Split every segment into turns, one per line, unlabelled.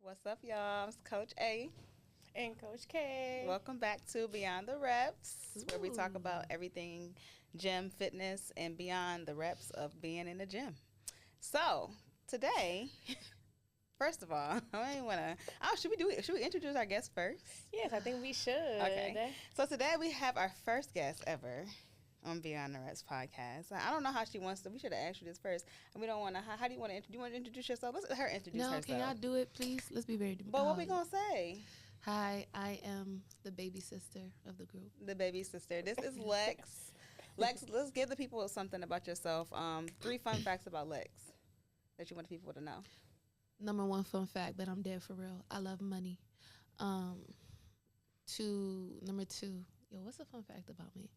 What's up, y'all? It's Coach A.
And Coach K.
Welcome back to Beyond the Reps, where we talk
Ooh.
about everything gym, fitness, and beyond the reps of being in the gym. So, today, first of all, I want to. Oh, should we introduce our guest first?
Yes, I think we should.
Okay. So today we have our first guest ever on Beyond the Reps podcast. I don't know how she wants to. We should have asked you this first. And we don't want to. How do you want to? Do you want to introduce yourself? Let's let her introduce herself.
Can y'all do it, please? Let's be very.
But what we gonna say?
Hi, I am the baby sister of the group.
The baby sister. This is Lex. Lex, let's give the people something about yourself. 3 fun facts about Lex that you want people to know.
Number one fun fact that I'm dead for real. I love money. Number two. Yo, what's a fun fact about me?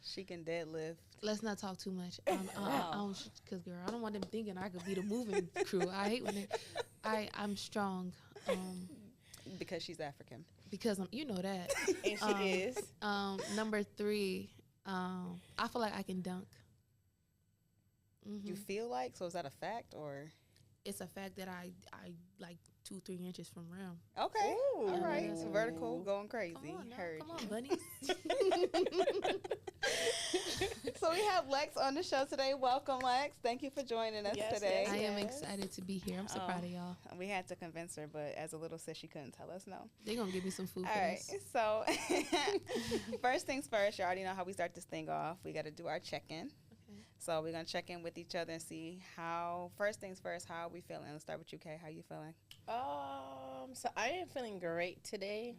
She can deadlift.
Let's not talk too much. Because girl, I don't want them thinking I could be the moving crew. I hate when I'm strong.
Because she's African.
Because you know that.
And she is.
Number 3. I feel like I can dunk.
You feel like? So is that a fact or?
It's a fact that I like 2-3 inches from rim.
Okay.
Ooh.
All right. It's vertical, going crazy.
Come on, now.
Heard.
Come on, bunnies.
So we have Lex on the show today. Welcome, Lex. Thank you for joining us
Yes,
today.
I am excited to be here. I'm so proud of y'all.
We had to convince her, but as a little sis, she couldn't tell us no.
They're going to give me some food
All
for
right.
this.
So first things first, you already know how we start this thing off. We got to do our check-in.
Okay.
So we're going to check in with each other and see first things first, how are we feeling? Let's start with you, Kay. How you feeling?
So I am feeling great today.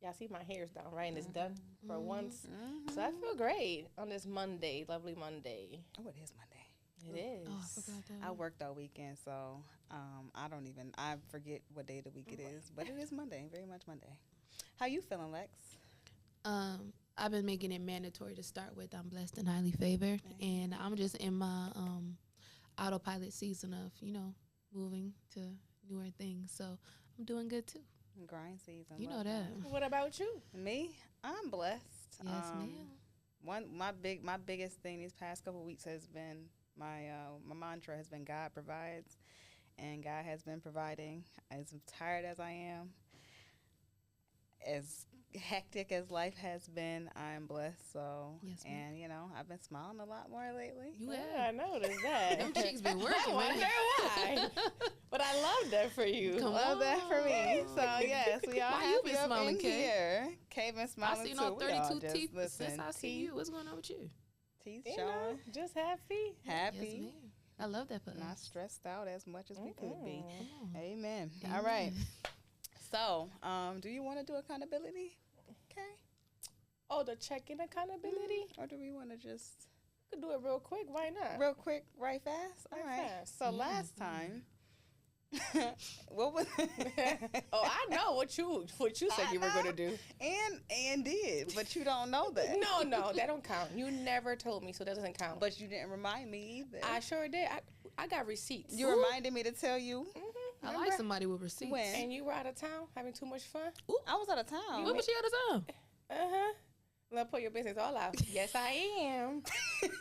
Y'all see my hair's down, right? And it's done for once. So I feel great on this Monday, lovely Monday.
Oh, it is Monday.
It is.
Oh, I forgot that.
I worked all weekend, so I forget what day of the week it is, but it is Monday, very much Monday. How you feeling, Lex?
I've been making it mandatory to start with. I'm blessed and highly favored. And I'm just in my autopilot season of, moving to newer things. So I'm doing good, too.
Grind season.
You know that.
What about you?
Me? I'm blessed.
Yes, ma'am.
My biggest thing these past couple of weeks has been my mantra has been God provides, and God has been providing. As tired as I am, as hectic as life has been, I'm blessed. So,
Yes, ma'am.
and I've been smiling a lot more lately.
You
Yeah, I
have.
noticed that.
Them cheeks been working,
I wonder
man.
why. But I love that for you.
Come
Love that for me.
on.
So yes, we all
Why you
happy
been
up
smiling,
in
Kay?
here. Kay been
I
smiling
seen
too.
all
We all
32
just
teeth
listen,
since I see you. What's going on with you?
Teeth
You know,
showing.
just happy.
Happy.
Yes, ma'am. I love that for
Not
us.
stressed out as much as we could be.
Come on.
Amen.
Amen.
All right. So, do you want to do accountability? Okay.
Oh, the check-in accountability?
Or do we want to just
Could do it real quick. Why not?
real quick, right fast? All
Right
right.
fast.
So last time, what was
Oh, I know what you said you were going to do.
and did, but you don't know that.
No, that don't count. You never told me, so that doesn't count.
But you didn't remind me either.
I sure did. I got receipts.
You reminded me to tell you.
I like somebody with receipts.
When?
And you were out of town having too much fun?
I was out of town.
When was she out of town?
Uh-huh. Let's put your business all out. Yes, I am.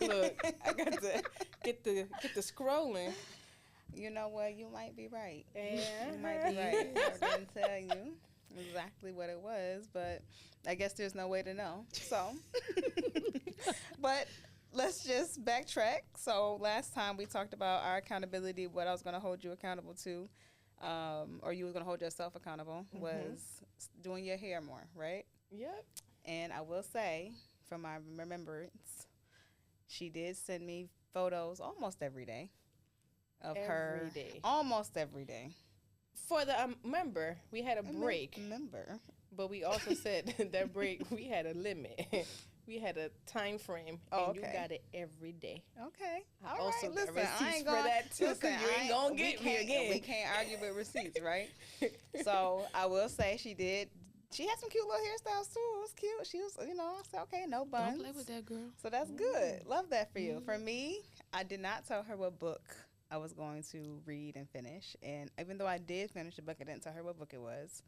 Look, I got to get the scrolling.
You know what? You might be right.
Yeah.
You might be right. I didn't tell you exactly what it was, but I guess there's no way to know. So, but let's just backtrack. So last time we talked about our accountability, what I was going to hold you accountable to, or you were going to hold yourself accountable, was doing your hair more, right?
Yep.
And I will say, from my remembrance, she did send me photos almost every day of
Every
her.
day.
Almost every day.
For the member, we had a break,
Remember.
but we also said that break, we had a limit. We had a time frame,
Oh,
and you
okay.
got it every day.
Okay.
I
All
also
right.
got
Listen,
receipts
I ain't
for
gonna,
that, too, 'cause you ain't gonna get me again.
We can't argue with receipts, right? So I will say she did. She had some cute little hairstyles too. It was cute. She was, I said, okay, no buns.
Don't play with that girl.
So that's good. Love that for you. For me, I did not tell her what book I was going to read and finish. And even though I did finish the book, I didn't tell her what book it was.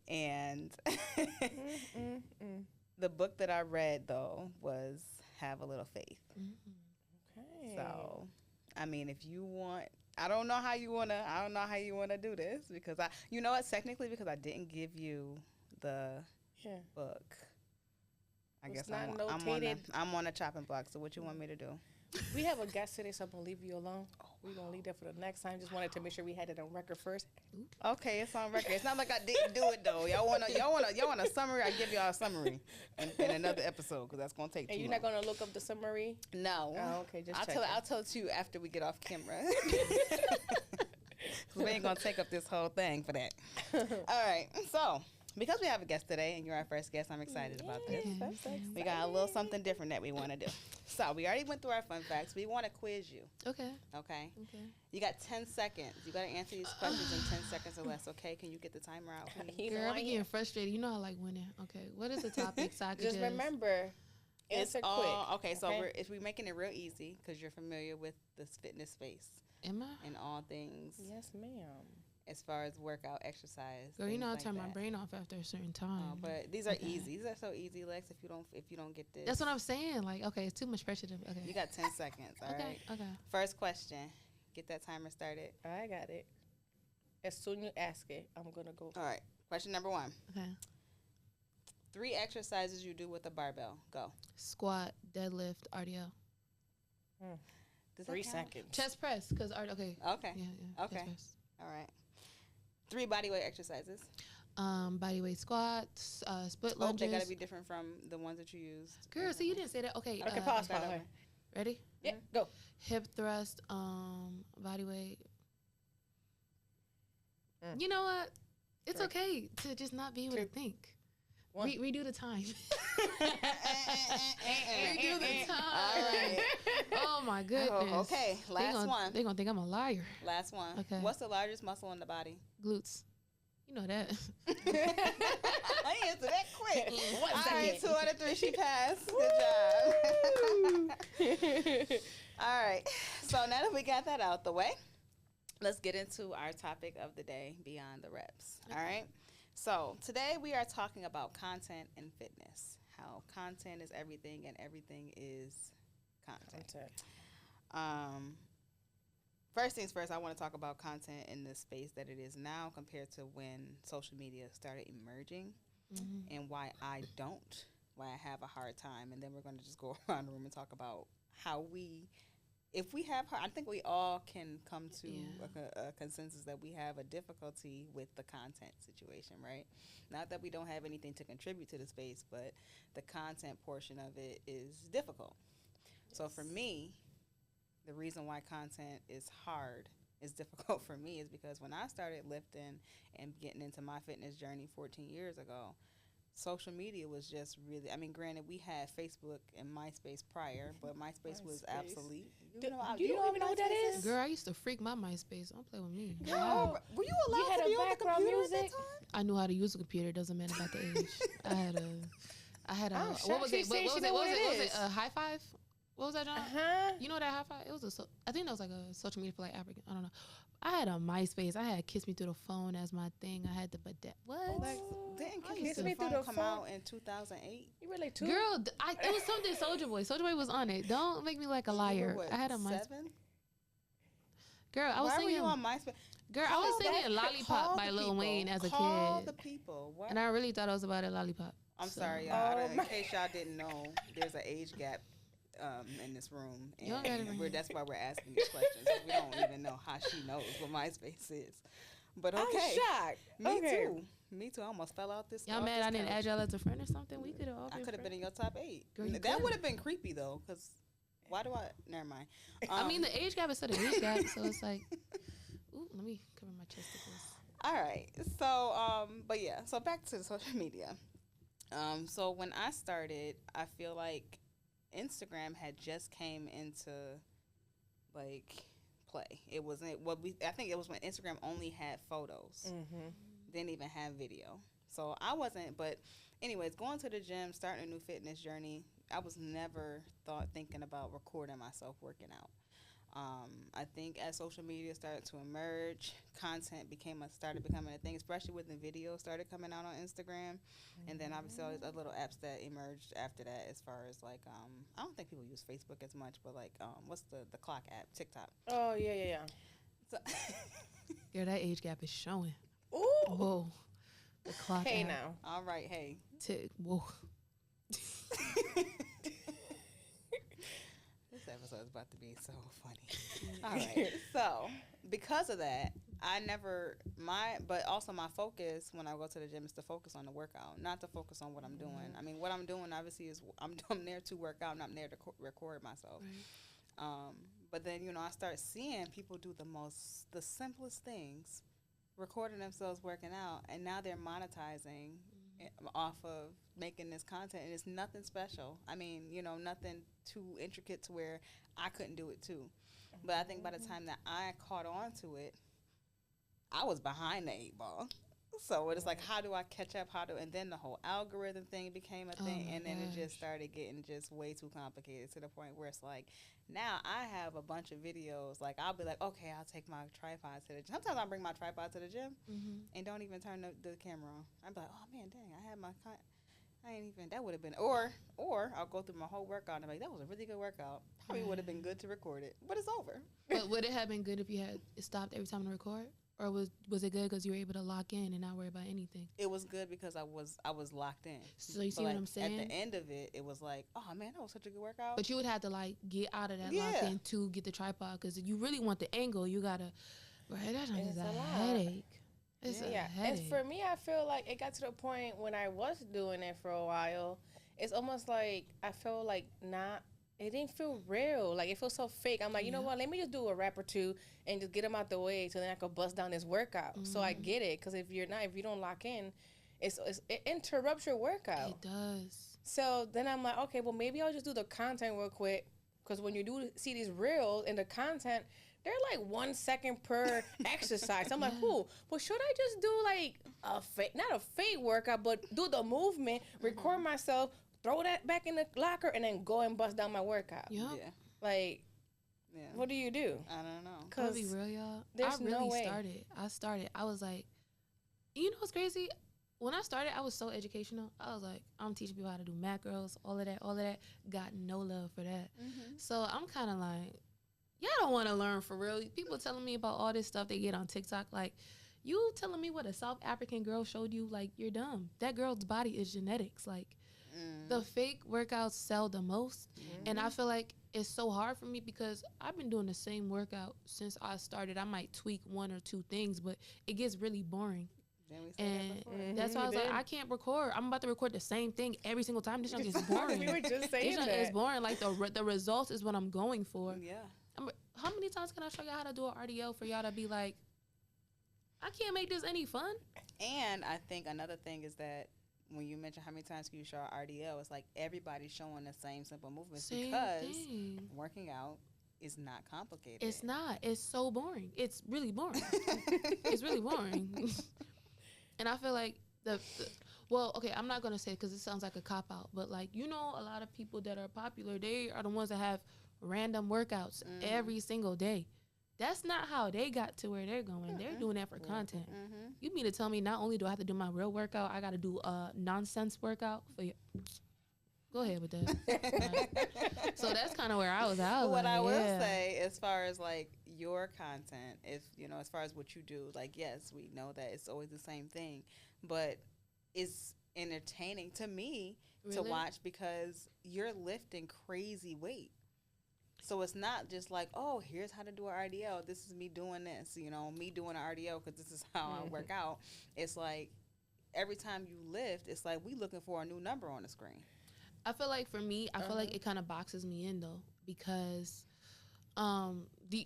And the book that I read, though, was Have a Little Faith.
Okay.
So, I mean, if you want I don't know how you wanna do this because you know what? Technically, because I didn't give you the book. I
It's
guess
not
I'm
notated.
on a chopping block. So what you want me to do?
We have a guest today, so I'm gonna leave you alone. We're gonna leave that for the next time. Just wanted to make sure we had it on record first.
Okay, it's on record. It's not like I didn't do it though. Y'all want a summary? I give y'all a summary in another episode because that's gonna take.
And
too
you're
long.
not gonna look up the summary?
No.
Oh, okay, just
I'll tell it to you after we get off camera. We ain't gonna take up this whole thing for that. All right. So because we have a guest today and you're our first guest, I'm excited about this. We got a little something different that we want to do. So we already went through our fun facts. We want to quiz you.
Okay.
Okay. You got 10 seconds. You got to answer these questions in 10 seconds or less. Okay. Can you get the timer out, please?
Girl, I'm getting frustrated. You know I like winning. Okay. What is the topic? So I can
just remember, answer quick.
Okay. So we're making it real easy because you're familiar with this fitness space.
Am I?
And all things.
Yes, ma'am.
As far as workout, exercise.
Girl, you know I
like
turn
that.
my brain off after a certain time.
But these are easy. These are so easy, Lex. If you don't get this.
That's what I'm saying. Like, okay, it's too much pressure to. Okay.
You got 10 seconds. All right.
Okay.
First question. Get that timer started.
I got it. As soon as you ask it, I'm gonna go.
All right. Question number 1.
Okay.
3 exercises you do with a barbell. Go.
Squat, deadlift, RDL.
3 seconds.
Chest press, cause okay.
Okay.
Yeah.
Okay.
Chest press.
All right. 3 bodyweight exercises.
Bodyweight squats, split lunges.
They gotta be different from the ones that you used.
Girl, so you didn't say that. Okay.
Okay, pause.
Ready?
Yeah, go.
Hip thrust, bodyweight. You know what? It's okay to just not be able to think. Redo the time. Redo the time.
All right.
Oh my goodness.
Oh, okay, last one.
They're gonna think I'm a liar.
Last one.
Okay.
What's the largest muscle in the body?
Glutes. You know that.
I answered that quick.
All
right, 2 out of 3. She passed. Good job. All right. So now that we got that out the way, let's get into our topic of the day, beyond the reps. All right. So today we are talking about content and fitness. How content is everything and everything is content. First things first, I want to talk about content in the space that it is now compared to when social media started emerging, and why I have a hard time. And then we're going to just go around the room and talk about how if we have, I think we all can come to a consensus that we have a difficulty with the content situation, right? Not that we don't have anything to contribute to the space, but the content portion of it is difficult. Yes. So for me, the reason why content is difficult for me is because when I started lifting and getting into my fitness journey 14 years ago, social media was just really, I mean, granted, we had Facebook and MySpace prior, but MySpace was obsolete.
Do you even know what that is?
Girl, I used to freak my MySpace. Don't play with me.
Girl, were you allowed to be on the computer at that time?
I knew how to use a computer. It doesn't matter about the age. I had a what was it? Was it a high five? What was that, John? You know that high five? It was I think that was like a social media for like African. I don't know. I had a MySpace. I had Kiss Me Through the Phone as my thing. I had the what?
Didn't Kiss Me Through the Phone come out in 2008?
You were like 2?
Girl, it was something Soulja Boy. Soulja Boy was on it. Don't make me like a liar. I had a MySpace.
7?
Girl, I was
Why
singing.
were you on MySpace?
Girl, I was singing Lollipop by Lil Wayne as a
Call
kid.
the people. What?
And I really thought it was about a lollipop.
I'm sorry, y'all. In case y'all didn't know, there's an age gap in this room, and that's why we're asking these questions. We don't even know how she knows what MySpace is. But okay,
I'm shocked.
Me too. I almost fell out this.
Y'all mad I didn't add y'all as a friend or something? We could have all been.
I could have been in your top 8.
Girl,
that would have been creepy though, because why do I? Never mind.
I mean, the age gap is still the age gap, so it's like, ooh, let me cover my chesticles.
All right. So, but yeah. So back to the social media. So when I started, I feel like Instagram had just came into like play. It wasn't I think it was when Instagram only had photos, didn't even have video. So I wasn't. But anyways, going to the gym, starting a new fitness journey, I was never thinking about recording myself working out. I think as social media started to emerge, content started becoming a thing, especially when the videos started coming out on Instagram. And then obviously all these other little apps that emerged after that, as far as like, I don't think people use Facebook as much, but like, what's the clock app? TikTok.
Oh, yeah.
So
Girl, that age gap is showing.
Ooh.
Whoa. The clock.
Hey
out.
now.
all right, hey.
Tick. Whoa.
This episode is about to be so funny. All right. So, because of that, but also my focus when I go to the gym is to focus on the workout, not to focus on what I'm doing. I mean, what I'm doing obviously is I'm there to work out, and I'm there to record myself.
Right.
But then, I start seeing people do the simplest things, recording themselves working out, and now they're monetizing off of making this content, and it's nothing special. I mean, nothing too intricate to where I couldn't do it too. But I think by the time that I caught on to it, I was behind the 8 ball. So it's like, how do I catch up? And then the whole algorithm thing became a thing, and then it just started getting just way too complicated to the point where it's like, now I have a bunch of videos. Like, I'll be like, okay, I'll take my tripod to the gym. Sometimes I'll bring my tripod to the gym and don't even turn the camera on. I'll be like, oh man, dang, I had that would have been, or I'll go through my whole workout and I'm like, that was a really good workout. Probably would have been good to record it, but it's over.
But would it have been good if you had stopped every time to record? Or was it good because you were able to lock in and not worry about anything?
It was good because I was locked in.
So you see what I'm saying?
At the end of it, it was like, oh man, that was such a good workout.
But you would have to like get out of that lock in to get the tripod because you really want the angle. You gotta, right? That's a headache. It's a headache.
And for me, I feel like it got to the point when I was doing it for a while. It's almost like I feel like it didn't feel real. Like, it feels so fake. I'm like, you know what? Let me just do a rap or two and just get them out the way so then I could bust down this workout. So I get it. Because if you don't lock in, it interrupts your workout.
It does.
So then I'm like, okay, well, maybe I'll just do the content real quick. Because when you do see these reels and the content, they're like 1 second per exercise. I'm like, well, should I just do like not a fake workout, but do the movement, record myself, throw that back in the locker, and then go and bust down my workout.
Yep.
Yeah.
Like, what do you do?
I don't know.
I'll be real, y'all.
There's no way.
I started. I was like, you know what's crazy? When I started, I was so educational. I was like, I'm teaching people how to do macros, all of that. Got no love for that. So I'm kind of like, y'all don't want to learn for real. People telling me about all this stuff they get on TikTok. Like, you telling me what a South African girl showed you, like, you're dumb. That girl's body is genetics. Like, the fake workouts sell the most. And I feel like it's so hard for me because I've been doing the same workout since I started. I might tweak 1 or 2 things, but it gets really boring. And that's why I was like, I can't record. I'm about to record the same thing every single time. This junk is boring.
We were just saying that.
It's boring. Like, the results is what I'm going for.
Yeah.
How many times can I show y'all how to do an RDO for y'all to be like, I can't make this any fun?
And I think another thing is that when you mention how many times can you show an RDO, it's like everybody's showing the same simple movements because working out is not complicated.
It's not. It's so boring. It's really boring. It's really boring. And I feel like well, okay, I'm not going to say it because it sounds like a cop-out, but like, a lot of people that are popular, they are the ones that have random workouts every single day. That's not how they got to where they're going. They're doing that for content. You mean to tell me not only do I have to do my real workout, I got to do a nonsense workout for you? Go ahead with that. So that's kind of where I was at.
What I will say, as far as like your content, if as far as what you do, like, yes, we know that it's always the same thing, but it's entertaining to me to watch because you're lifting crazy weight. So it's not just like, oh, here's how to do an RDL. This is me doing this, me doing an RDL because this is how I work out. It's like every time you lift, it's like we looking for a new number on the screen.
I feel like for me, I feel like it kind of boxes me in though because the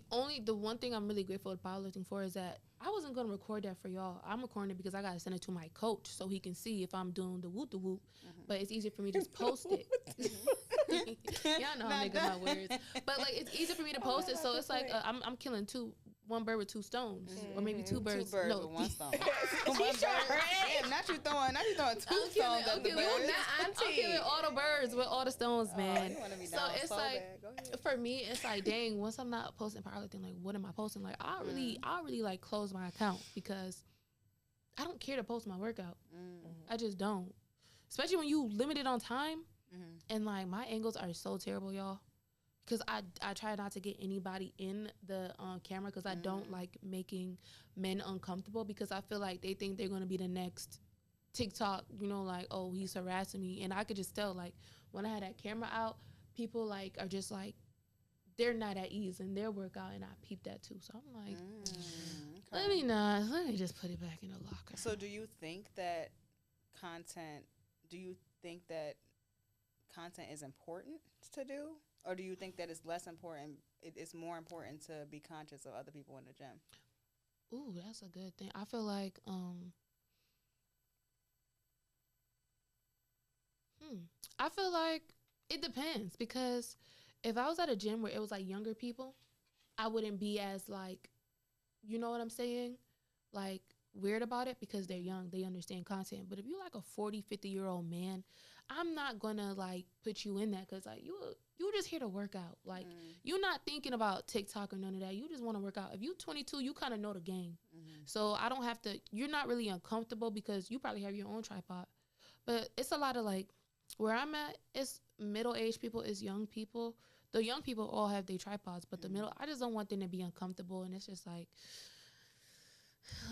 one thing I'm really grateful to powerlifting for is that I wasn't going to record that for y'all. I'm recording it because I got to send it to my coach so he can see if I'm doing the whoop the whoop. But it's easier for me to just post it. Y'all know how I make up my words. But like, it's easier for me to post it. So it's like I'm killing one bird with 2 stones, or maybe 2 birds.
2 birds with 1 stone. Damn, not you throwing 2 stones at the birds.
I'm killing all the birds with all the stones, man.
So it's like,
for me, it's like, dang, once I'm not posting powerlifting, like, what am I posting? Like, I really like close my account because I don't care to post my workout. I just don't. Especially when you limit it on time. And like, my angles are so terrible, y'all. because I try not to get anybody in the camera because I don't like making men uncomfortable because I feel like they think they're going to be the next TikTok, you know, like, oh, he's harassing me. And I could just tell, like, when I had that camera out, people, like, are just, like, they're not at ease in their workout, and I peep that, too. So I'm like,
Okay.
let me just put it back in the locker.
So do you think that content, do you think that content is important to do? Or do you think that it's less important, it's more important to be conscious of other people in the gym?
Ooh, that's a good thing. I feel like, I feel like it depends because if I was at a gym where it was like younger people, I wouldn't be as like, you know what I'm saying? Like weird about it because they're young, they understand content. But if you're like a 40, 50-year-old man, I'm not gonna like put you in that because like you just here to work out. Like you're not thinking about TikTok or none of that. You just want to work out. If you 22, you kind of know the game. So I don't have to. You're not really uncomfortable because you probably have your own tripod. But it's a lot of like where I'm at. It's middle-aged people. It's young people. The young people all have their tripods, but the middle. I just don't want them to be uncomfortable, and it's just like.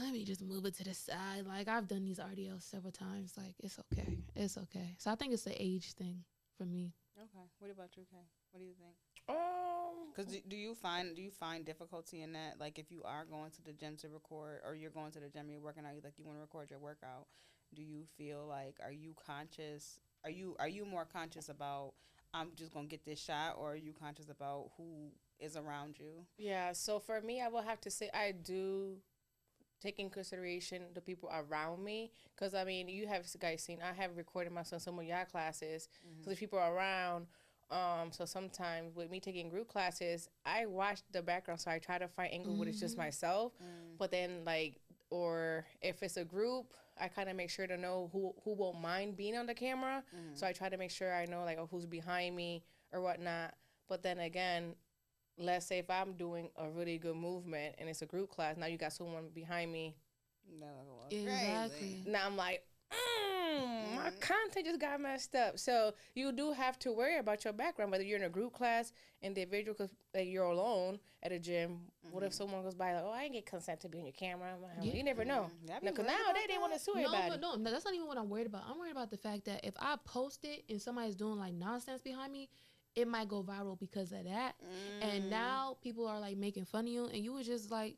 Let me just move it to the side. Like I've done these RDLs several times. Like it's okay. It's okay. So I think it's the age thing for me.
Okay. What about you, Kay? What do you think?
Um,
Because do you find difficulty in that? Like if you are going to the gym to record, or you're going to the gym, you're working out, like you want to record your workout, do you feel like are you conscious? Are you more conscious about I'm just gonna get this shot, or are you conscious about who is around you?
yeah. So for me, I will have to say I do take in consideration the people around me because I mean you have guys seen I have recorded myself some of your classes so there's people around so sometimes with me taking group classes I watch the background so I try to find angle when it's just myself but then like or if it's a group I kind of make sure to know who won't mind being on the camera so I try to make sure I know like oh, who's behind me or whatnot but then again let's say if I'm doing a really good movement and it's a group class, now you got someone behind me.
No,
Exactly.
Now I'm like, my content just got messed up. So you do have to worry about your background, whether you're in a group class, individual, because like, you're alone at a gym. What if someone goes by like, oh, I didn't get consent to be on your camera? You never know. Because nowadays they want to sue everybody.
No, that's not even what I'm worried about. I'm worried about the fact that if I post it and somebody's doing like nonsense behind me, it might go viral because of that. And now people are like making fun of you and you was just like,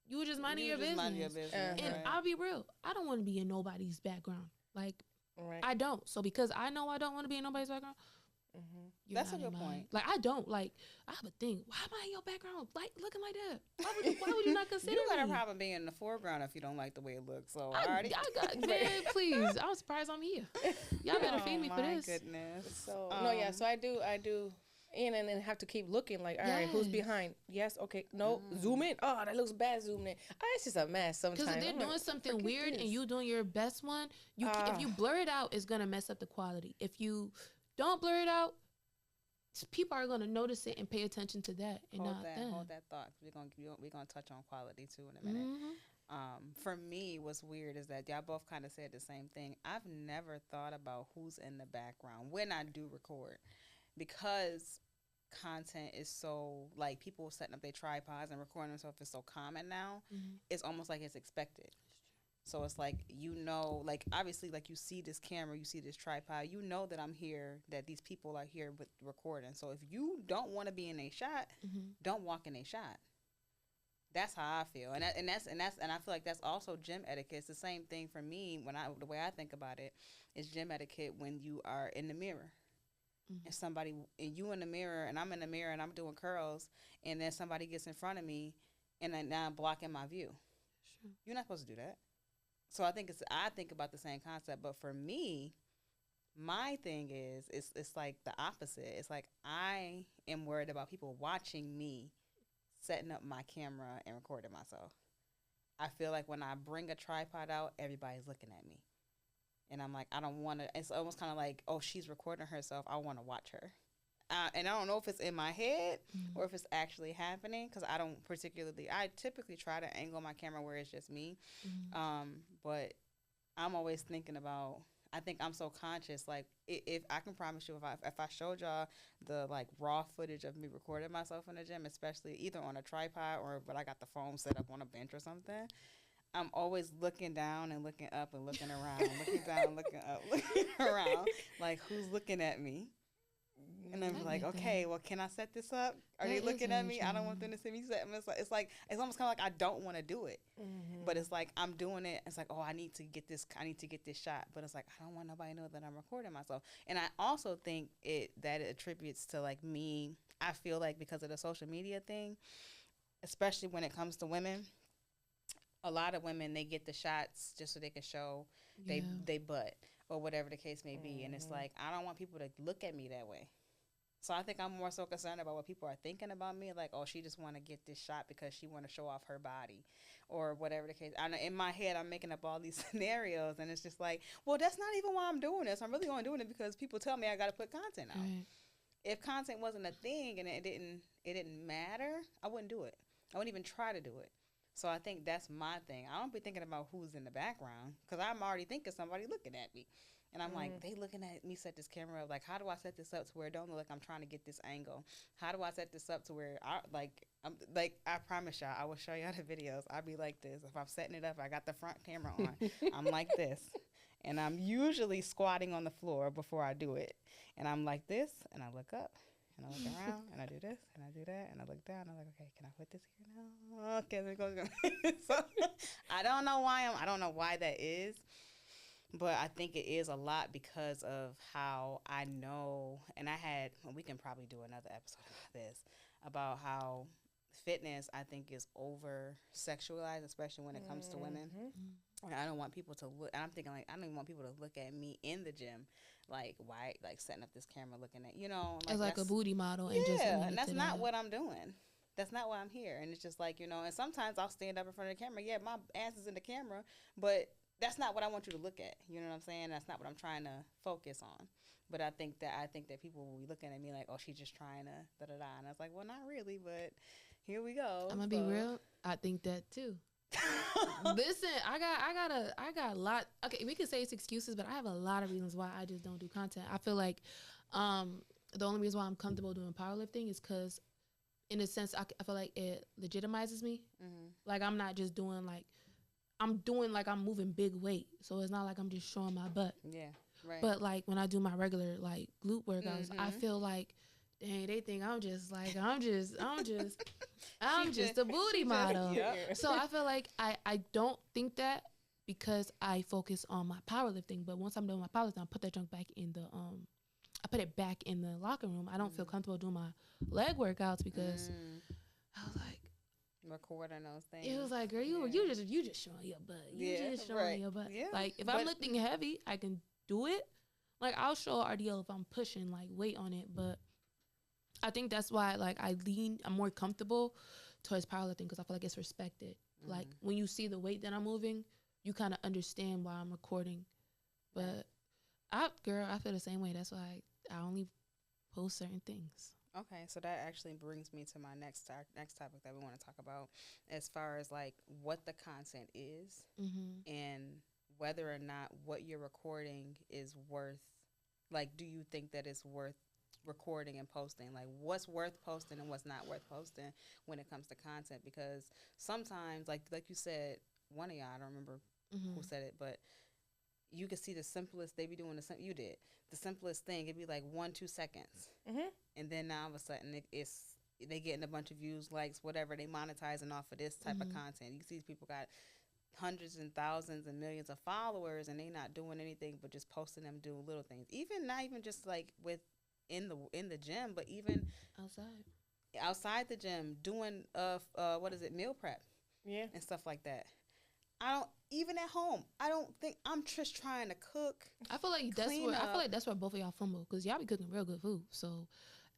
you were just minding your business. And
right.
I'll be real. I don't want to be in nobody's background. Like,
Right.
I don't. So because I know I don't want to be in nobody's background,
That's a good point.
Like I don't like. I have a thing. Why am I in your background? Like looking like that? Why would you not consider
You got a
me?
problem being in the foreground if you don't like the way it looks. So
I
already.
got man, please. I'm surprised I'm here. Y'all better feed me for this.
My goodness.
So no, yeah. So I do, and then have to keep looking like, all right, who's
Yes.
behind? Yes, okay, no, zoom in. Oh, that looks bad. Zoom in. Oh, it's just a mess sometimes.
Because if they're
I'm
doing
like,
something
forget
weird
this.
and you doing your best one, if you blur it out, it's gonna mess up the quality. If you don't blur it out, people are gonna notice it and pay attention to that and not them.
Hold that thought. We're gonna touch on quality too in a minute. For me, what's weird is that y'all both kind of said the same thing. I've never thought about who's in the background when I do record, because content is so like people setting up their tripods and recording themselves is so common now. It's almost like it's expected. So it's like, you know, like obviously like you see this camera, you see this tripod, you know that I'm here, that these people are here with recording. So if you don't want to be in a shot, don't walk in a shot. That's how I feel, and I feel like that's also gym etiquette. It's the same thing for me the way I think about it is gym etiquette when you are in the mirror. And you in the mirror and I'm in the mirror and I'm doing curls and then somebody gets in front of me and then now I'm blocking my view.
Sure.
You're not supposed to do that. So I think about the same concept, but for me, my thing is it's like the opposite. It's like I am worried about people watching me setting up my camera and recording myself. I feel like when I bring a tripod out, everybody's looking at me. And I'm like, I don't want to. It's almost kind of like, oh, she's recording herself. I want to watch her. And I don't know if it's in my head or if it's actually happening because I typically try to angle my camera where it's just me. But I'm always thinking about, I think I'm so conscious. Like, if I can promise you, if I showed y'all the like raw footage of me recording myself in the gym, especially either on a tripod or but I got the phone set up on a bench or something, I'm always looking down and looking up and looking around, looking down, looking up, looking around, like who's looking at me. And I'm like, okay, well, can I set this up? Are they looking at me? I don't want them to see me set. It's almost kind of like I don't want to do it, but it's like I'm doing it. It's like, oh, I need to get this shot, but it's like I don't want nobody to know that I'm recording myself. And I also think that it attributes to like me. I feel like because of the social media thing, especially when it comes to women, a lot of women, they get the shots just so they can show they butt or whatever the case may be. And it's like, I don't want people to look at me that way. So I think I'm more so concerned about what people are thinking about me. Like, oh, she just want to get this shot because she want to show off her body or whatever the case. I know in my head, I'm making up all these scenarios. And it's just like, well, that's not even why I'm doing this. I'm really only doing it because people tell me I got to put content out. Right. If content wasn't a thing and it didn't matter, I wouldn't do it. I wouldn't even try to do it. So I think that's my thing. I don't be thinking about who's in the background because I'm already thinking somebody looking at me. And I'm like, they looking at me set this camera up. Like, how do I set this up to where it don't look like I'm trying to get this angle? How do I set this up to where I promise y'all, I will show y'all the videos. I'll be like this. If I'm setting it up, I got the front camera on. I'm like this. And I'm usually squatting on the floor before I do it. And I'm like this, and I look up. And I look around, and I do this, and I do that, and I look down. I'm like, okay, can I put this here now? Okay, there goes. So I don't know why that is, but I think it is a lot because of how I know, and we can probably do another episode about this, about how fitness, I think, is over sexualized, especially when it comes to women. And I don't want people to look, and I'm thinking, like, I don't even want people to look at me in the gym. Like, why, like, setting up this camera looking at,
as like a booty model.
And that's not what I'm doing. That's not why I'm here. And it's just like, and sometimes I'll stand up in front of the camera. Yeah, my ass is in the camera, but that's not what I want you to look at. You know what I'm saying? That's not what I'm trying to focus on. But I think that people will be looking at me like, oh, she's just trying to da-da-da. And I was like, well, not really, but here we go.
I'm going to be real. I think that, too. Listen, I got a lot. Okay, we could say it's excuses, but I have a lot of reasons why I just don't do content. I feel like the only reason why I'm comfortable doing powerlifting is because, in a sense, I feel like it legitimizes me. Like, I'm not just doing like I'm moving big weight, so it's not like I'm just showing my butt.
Yeah, right.
But like when I do my regular like glute workouts, I feel like, dang, they think I'm just a booty model. Yep. So I feel like I don't think that because I focus on my powerlifting. But once I'm doing my powerlifting, I put that junk back in the I put it back in the locker room. I don't feel comfortable doing my leg workouts because I was like
recording those things.
It was like, girl, you just showing your butt. You just showing your butt.
Yeah.
Like if I'm lifting heavy, I can do it. Like I'll show RDL if I'm pushing like weight on it, but I think that's why like I'm more comfortable towards powerlifting because I feel like it's respected. Like when you see the weight that I'm moving, you kind of understand why I'm recording. But I feel the same way. That's why I only post certain things.
Okay, so that actually brings me to my next topic that we want to talk about, as far as like what the content is and whether or not what you're recording is worth. Like, do you think that it's worth recording and posting? Like, what's worth posting and what's not worth posting when it comes to content? Because sometimes, like you said, one of y'all, I don't remember who said it, but you could see the simplest. They be doing you did the simplest thing. It'd be like 1-2 seconds, and then now all of a sudden they getting a bunch of views, likes, whatever. They monetizing off of this type of content. You see, these people got hundreds and thousands and millions of followers, and they not doing anything but just posting them doing little things. Not even just like in the gym, but even outside the gym doing meal prep, and stuff like that. Even at home, I don't think I'm just trying to cook.
I feel like that's where both of y'all fumble because y'all be cooking real good food. So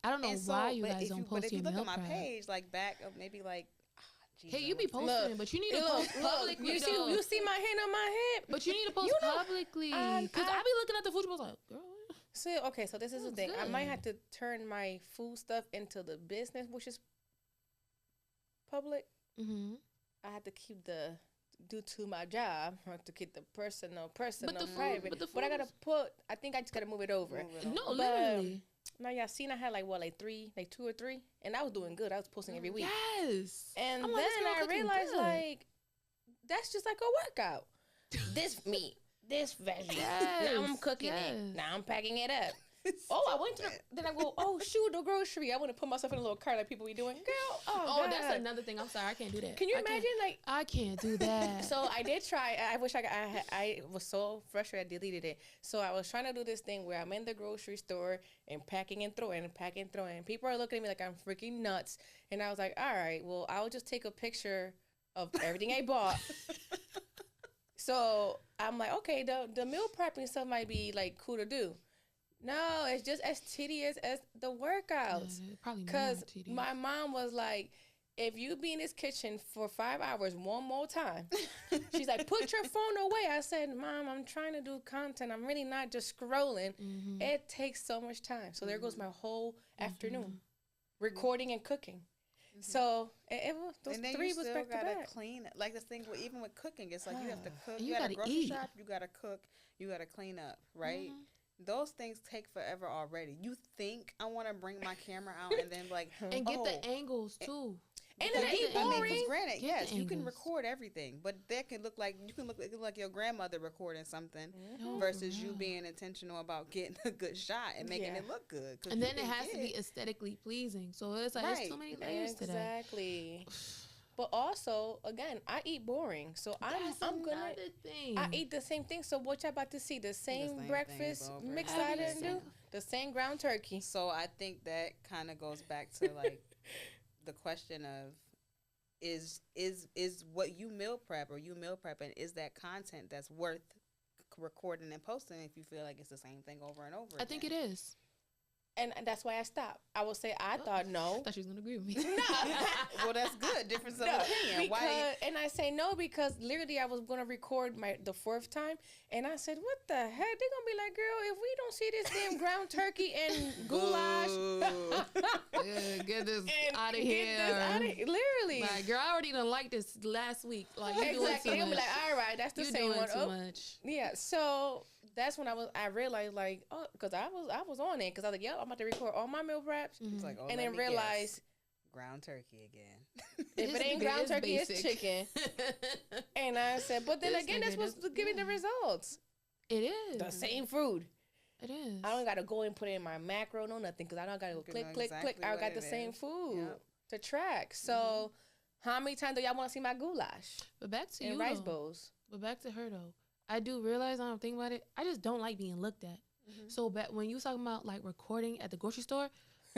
I don't know why you guys don't post your meal prep. But if you look at my page, like back of maybe like. Hey, you be posting, but you need to post publicly.
You see my hand on my head,
but you need to post publicly. Because I be looking at the food, I was like, girl.
See, okay, so this is the thing. Good. I might have to turn my food stuff into the business, which is public. I have to keep the due to my job, I have to keep the personal,
the food-
private.
but the
But I
food
gotta
is-
put. I think I just gotta move it over.
Move it over.
No,
But,
literally.
Now y'all seen I had like 2 or 3, and I was doing good. I was posting every week.
Yes.
And
I'm
then
like, this girl
I
cooking
realized
good.
like that's just like a workout. This meat, this veggie. Now I'm
Yes,
cooking
yes.
it. Now I'm packing it up. Oh, I went to then I go, oh shoot, the grocery. I want to put myself in a little cart like people be doing. Girl,
Oh,
God.
that's another thing. I'm sorry, I can't do that.
Can you
I can't-
imagine like
I can't do that.
so I did try. I wish I was so frustrated. I deleted it. So I was trying to do this thing where I'm in the grocery store and packing and throwing and packing and throwing. People are looking at me like I'm freaking nuts. And I was like, all right, well, I'll just take a picture of everything I bought. So I'm like, okay, the meal prepping stuff might be like cool to do. No, it's just as tedious as the workouts.
Yeah, probably more
Because
tedious.
my mom was like, if you be in this kitchen for 5 hours one more time, she's like, put your phone away. I said, Mom, I'm trying to do content. I'm really not just scrolling.
Mhm.
It takes so much time. So there goes my whole afternoon recording and cooking. So it was, those
And then
3
you
was
still
back to
gotta
back.
clean it. Like this thing, even with cooking, it's like you have to cook.
And
You
you
gotta
gotta
grocery
eat.
shop. You gotta cook. You gotta clean up. Right.
Mhm.
Those things take forever already. You think I want to bring my camera out and then be like,
And get
oh,
the angles too.
And
because
it ain't
the
I mean, 'cause
boring.
granted,
Get the
yes, you can
angles.
record everything, but that can look like you can look it can look like your grandmother recording something
No,
versus
for
you
real.
being intentional about getting a good shot and making
Yeah.
it look good. 'Cause
And
you
then it
can
has to be
get-
aesthetically pleasing. So it's like there's too
Right.
many layers to that.
Exactly. But also, again, I eat boring. So
That's
I'm gonna
another thing.
I eat the same thing. So what y'all about to see? The same,
same thing
breakfast
over
mix
and
I
over
didn't do?
again.
The same ground turkey.
So I think that kind of goes back to like the question of is what you meal prep or you meal prepping, is that content that's worth recording and posting if you feel like it's the same thing over and over
I think it
again?
is.
And that's why I stopped. I will say I thought
I
no.
thought she was gonna agree with me.
Well, that's good. Difference of
No,
opinion. Why?
because, and I say no because literally I was gonna record the 4th time, and I said, "What the heck?" They're gonna be like, "Girl, if we don't see this damn ground turkey and goulash,
Yeah, get this
and
out of
get
here.
this outta here." Literally,
Like, girl, I already done liked this last week. Like, you doing
exactly.
too
They're gonna
much.
be like, "All right, that's the
You
same
doing
one."
too
Oh,
much.
yeah. So that's when I realized like, oh, because I was on it because I was like, "Yep, I'm about to record all my meal preps,"
It's like, oh,
and
let
then
me guess.
realize
Ground turkey again.
if it ain't ground turkey, it's chicken. And I said, but then
This
again,
nigga
that's what's
does-
giving the
yeah.
results.
It is.
The same food.
It is.
I don't gotta go and put it in my macro, no nothing, because I don't gotta go
You
click,
know
click,
exactly
click. I
what
got
it
the same
is.
food
Yep.
to track. So, how many times do y'all want to see my goulash
But back to
and
you,
rice
though.
bowls?
But back to her though. I do realize, I don't think about it, I just don't like being looked at.
Mhm.
So back when you was talking about like recording at the grocery store,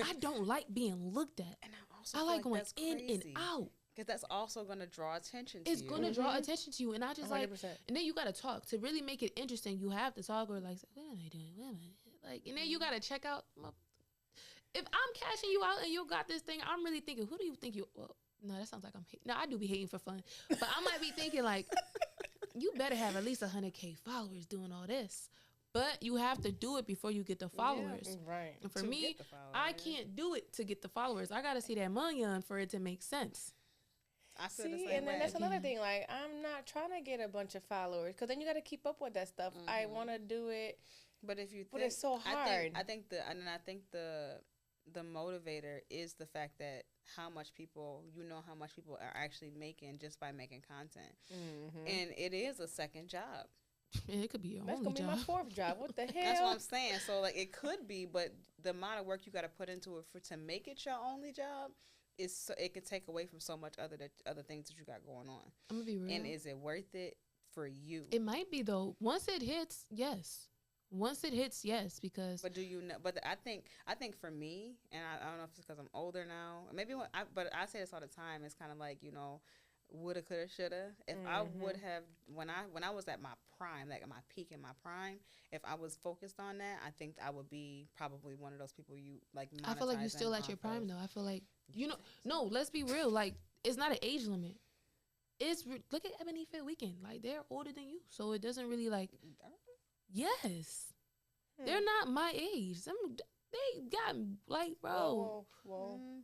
I don't like being looked at.
And I also
I
feel
like going
that's
in and
crazy.
out.
Because that's also going to draw attention to
It's
you.
gonna draw attention to you, and I just like.
100%.
And then you gotta talk to really make it interesting. You have to talk or like, say, what am I doing? What am I like? And then you gotta check out. If I'm cashing you out and you got this thing, I'm really thinking, who do you think you? Well, no, that sounds like I'm hating. No, I do be hating for fun, but I might be thinking like, you better have at least 100K followers doing all this. But you have to do it before you get the followers.
Right.
And for
To
me,
get the followers.
I can't do it to get the followers. I gotta see that money on for it to make sense.
I feel the
See,
same
and then
way.
that's another
Yeah.
thing. Like, I'm not trying to get a bunch of followers because then you got to keep up with that stuff. I want to do it,
But if you think,
but it's so hard.
I think the motivator is the fact that how much people are actually making just by making content, and it is a second job.
Man, it could be your
That's
only
gonna be my
job.
4th job. What the hell?
That's what I'm saying. So like it could be, but the amount of work you got to put into it to make it your only job is it could take away from so much other things that you got going on.
I'm gonna be real.
And is it worth it for you?
It might be though. Once it hits, yes. Once it hits, yes, because
But do you know? But I think for me, and I don't know if it's because I'm older now. Maybe but I say this all the time. It's kind of like, you know, woulda, coulda, shoulda. If I would have when I was at my prime, like at my peak in my prime, if I was focused on that, I think I would be probably one of those people you like.
I feel like you're still at your prime though. I feel like no. Let's be real. Like it's not an age limit. Look at Ebony Fit Weekend. Like they're older than you, so it doesn't really like. Yes, they're not my age. They got like bro.
Whoa.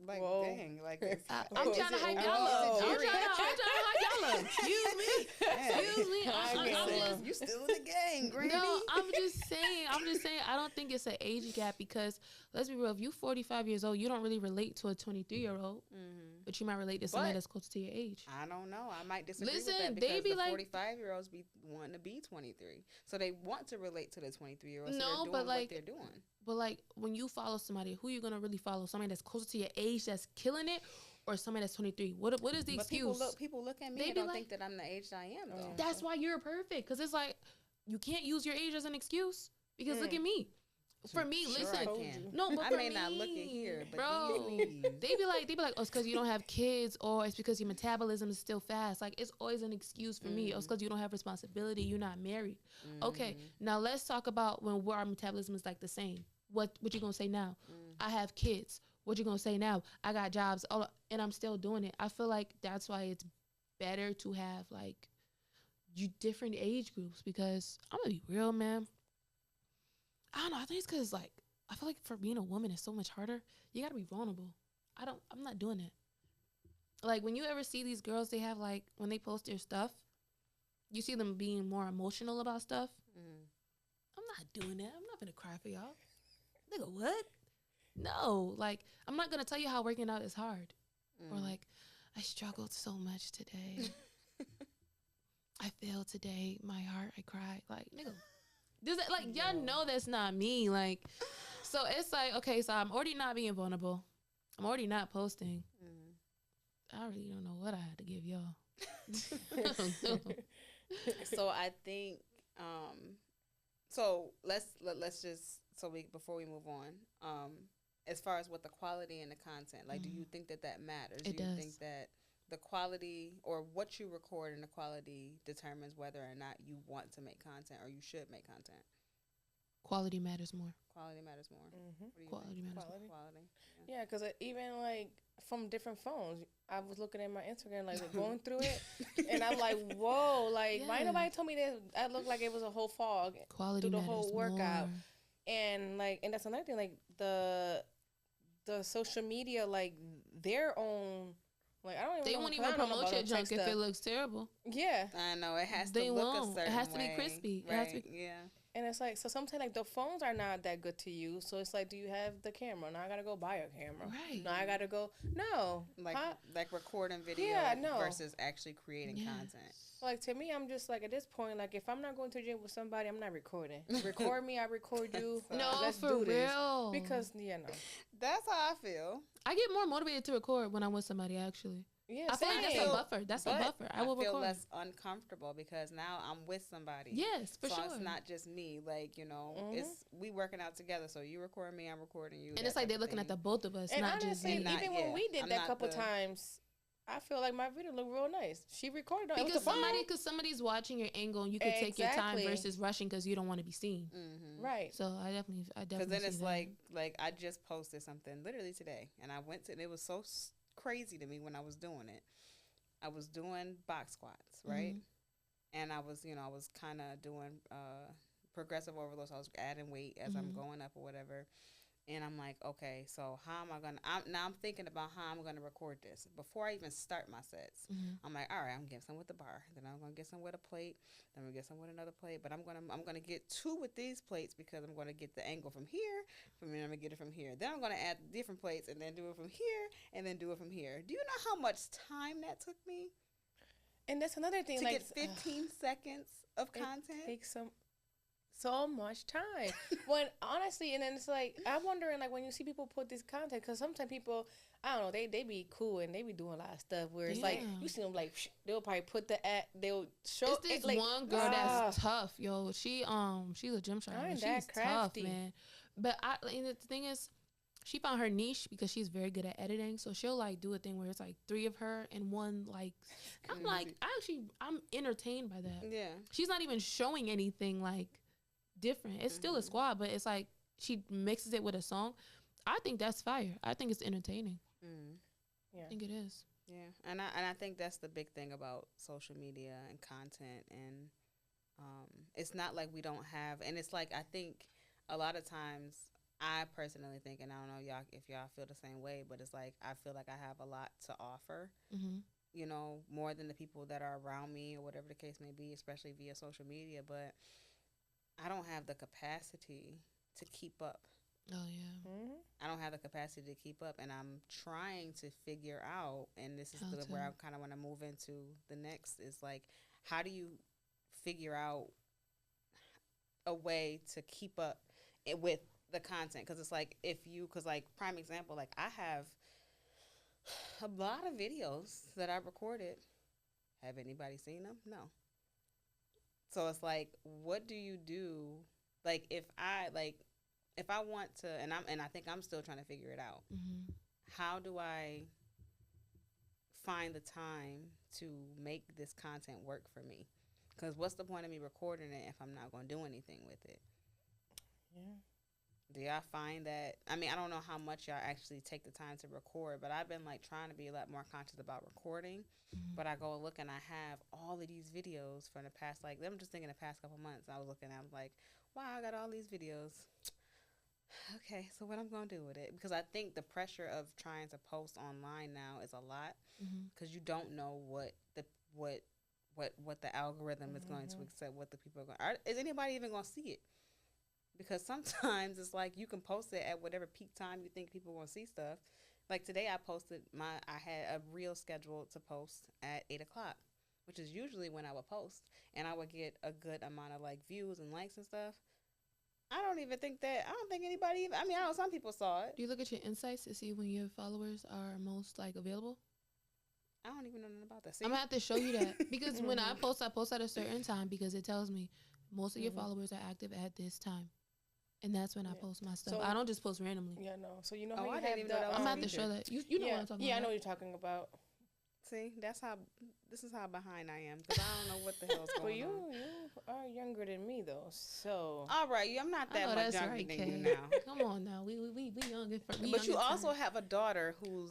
Like,
Whoa.
dang, like it's,
I'm trying to hype y'all up. I'm trying to hype y'all up. Excuse me. Excuse me. I'm just,
you still in the game, Granny.
no, I'm just saying, I don't think it's an age gap because, let's be real, if you 45 years old, you don't really relate to a 23-year-old, but you might relate to somebody
But
that's close to your age.
I don't know. I might disagree
Listen,
with that
they
because
be
the
like-
45-year-olds be wanting to be 23. So they want to relate to the 23-year-olds. So
No,
they're doing
but, like,
what they're doing.
But like when you follow somebody, who you gonna really follow? Somebody that's closer to your age that's killing it, or somebody that's 23? What is the
But
excuse?
people look at me
They
and
be
don't
like-
think that I'm the age I am, though.
That's why you're perfect, because it's like you can't use your age as an excuse. Because look at me. For me,
Sure
listen,
I can.
no, but
I
for
may
me,
not look it here, but
bro,
these
they be like, oh, it's because you don't have kids, or it's because your metabolism is still fast. Like, it's always an excuse for me. Oh, it's because you don't have responsibility. You're not married. Okay, now let's talk about where our metabolism is like the same. What you gonna say now? I have kids. What you gonna say now? I got jobs, and I'm still doing it. I feel like that's why it's better to have like you different age groups, because I'm gonna be real, man. I don't know. I think it's because like I feel like for being a woman it's so much harder. You gotta be vulnerable. I'm not doing it. Like when you ever see these girls, they have like when they post their stuff, you see them being more emotional about stuff. I'm not doing that. I'm not gonna cry for y'all. Nigga, what? No, like I'm not gonna tell you how working out is hard, or like I struggled so much today. I failed today. My heart, I cried. Like nigga, does it like y'all know that's not me? Like, so it's like okay, so I'm already not being vulnerable. I'm already not posting. I really don't know what I had to give y'all. I don't know.
So I think so let's just before we move on, as far as what the quality and the content, like do you think that matters?
It
do you
does.
think that the quality or what you record and the quality determines whether or not you want to make content or you should make content?
Quality matters more.
Quality matters more. What do you
Quality
think?
matters
more.
Quality.
Yeah, because even like from different phones, I was looking at my Instagram, like going through it, and I'm like, whoa, like why
Yeah.
nobody told me that I looked like it was a whole fog
Quality
through the
matters
whole workout,
more.
and that's another thing, like the social media, like their own, like I don't even.
They
know,
won't
'cause I
even
don't know
promote
about
your
no tech
junk if
stuff.
it looks terrible.
Yeah,
I know it has
They
to look
won't.
a
It
certain
has to be
way.
crispy. It
Right.
has to be-
Yeah.
and it's like so sometimes like the phones are not that good to use, so it's like, do you have the camera? Now I gotta go buy a camera.
Right.
Now I gotta go. No,
Like recording video
Yeah, no.
versus actually creating
Yeah.
content.
Like to me, I'm just like at this point, like if I'm not going to the gym with somebody, I'm not recording. Record me, I record you.
No,
Let's
for
do this.
real.
Because no,
That's how I feel.
I get more motivated to record when I'm with somebody. Actually,
yeah,
I feel like that's
same.
a buffer. That's a
But
buffer. I will
feel
record.
less uncomfortable because now I'm with somebody.
Yes, for
so
sure.
it's not just me. Like it's we working out together. So you recording me, I'm recording you.
And it's like they're looking at the both of us,
And
not just
honestly,
me.
not-
even
yeah,
when we did
I'm
that
not
couple
the-
times, I feel like my video looked real nice. She recorded it.
Because
Because
somebody's watching your angle, and you could take your time
Exactly.
versus rushing because you don't want to be seen.
right.
So I definitely.
Because then
see
it's
that.
like I just posted something literally today, and I went to, and it was so crazy to me when I was doing it. I was doing box squats, right? And I was kind of doing progressive overload. So I was adding weight as I'm going up or whatever. And I'm like, okay, so how am I gonna? I'm thinking about how I'm gonna record this before I even start my sets. I'm like, all right, I'm getting some with the bar, then I'm gonna get some with a plate, then I'm gonna get some with another plate. But I'm gonna get two with these plates because I'm gonna get the angle from here, and then I'm gonna get it from here. Then I'm gonna add different plates and then do it from here and then do it from here. Do you know how much time that took me
And that's another thing.
to
Like
get 15 seconds of content?
It takes so much time. When honestly, and then it's like I'm wondering, like when you see people put this content, because sometimes people, I don't know, they be cool and they be doing a lot of stuff where it's like
Yeah.
you see them like they'll probably put they'll show.
It's this
like,
one girl that's tough, yo. She's a gym shot.
I ain't
She's
that crafty.
tough, man. But and the thing is, she found her niche because she's very good at editing. So she'll like do a thing where it's like 3 of her and one like. I'm like, I'm entertained by that.
Yeah.
She's not even showing anything like different. It's still a squad, but it's like she mixes it with a song. I think that's fire. I think it's entertaining.
Yeah.
I think it is.
Yeah, and I think that's the big thing about social media and content, and it's not like we don't have, and it's like I think a lot of times I personally think, and I don't know y'all if y'all feel the same way, but it's like I feel like I have a lot to offer.
Mm-hmm.
You know, more than the people that are around me or whatever the case may be, especially via social media. But I don't have the capacity to keep up.
Oh yeah.
Mm-hmm.
I don't have the capacity to keep up, and I'm trying to figure out. And this is where I kind of want to move into the next. Is like, how do you figure out a way to keep up with the content? Because it's like because like prime example, like I have a lot of videos that I recorded. Have anybody seen them? No. So it's like, what do you do? Like if I want to, and I think I'm still trying to figure it out.
Mm-hmm.
How do I find the time to make this content work for me? Because what's the point of me recording it if I'm not going to do anything with it?
Yeah.
Do y'all find that? I mean, I don't know how much y'all actually take the time to record, but I've been like trying to be a lot more conscious about recording.
Mm-hmm.
But I go look and I have all of these videos from the past, like I'm just thinking the past couple months. I was looking at, I was like, wow, I got all these videos. Okay, so what I'm gonna do with it? Because I think the pressure of trying to post online now is a lot, because you don't know what the algorithm is going to accept, what the people are going. Is anybody even gonna see it? Because sometimes it's like you can post it at whatever peak time you think people are gonna see stuff. Like today, I had a reel scheduled to post at 8:00, which is usually when I would post, and I would get a good amount of like views and likes and stuff. I don't think anybody even, I mean, I know some people saw it.
Do you look at your insights to see when your followers are most like available?
I don't even know nothing about that. See?
I'm gonna have to show you that because when I post at a certain time because it tells me most of your followers are active at this time, and that's when I post my stuff.
So,
I don't just post randomly.
Yeah, no. So you know how you
I
have
didn't even know that was
I'm
a
gonna have to
feature.
show that. You know what I'm talking about.
Yeah, I know what you're talking about.
See, this is how behind I am, because I don't know what the hell's
But
going
you
on.
are younger than me though, so.
All right, I'm not that much younger than you
Kay.
now.
Come on now, we young.
But you also have a daughter who's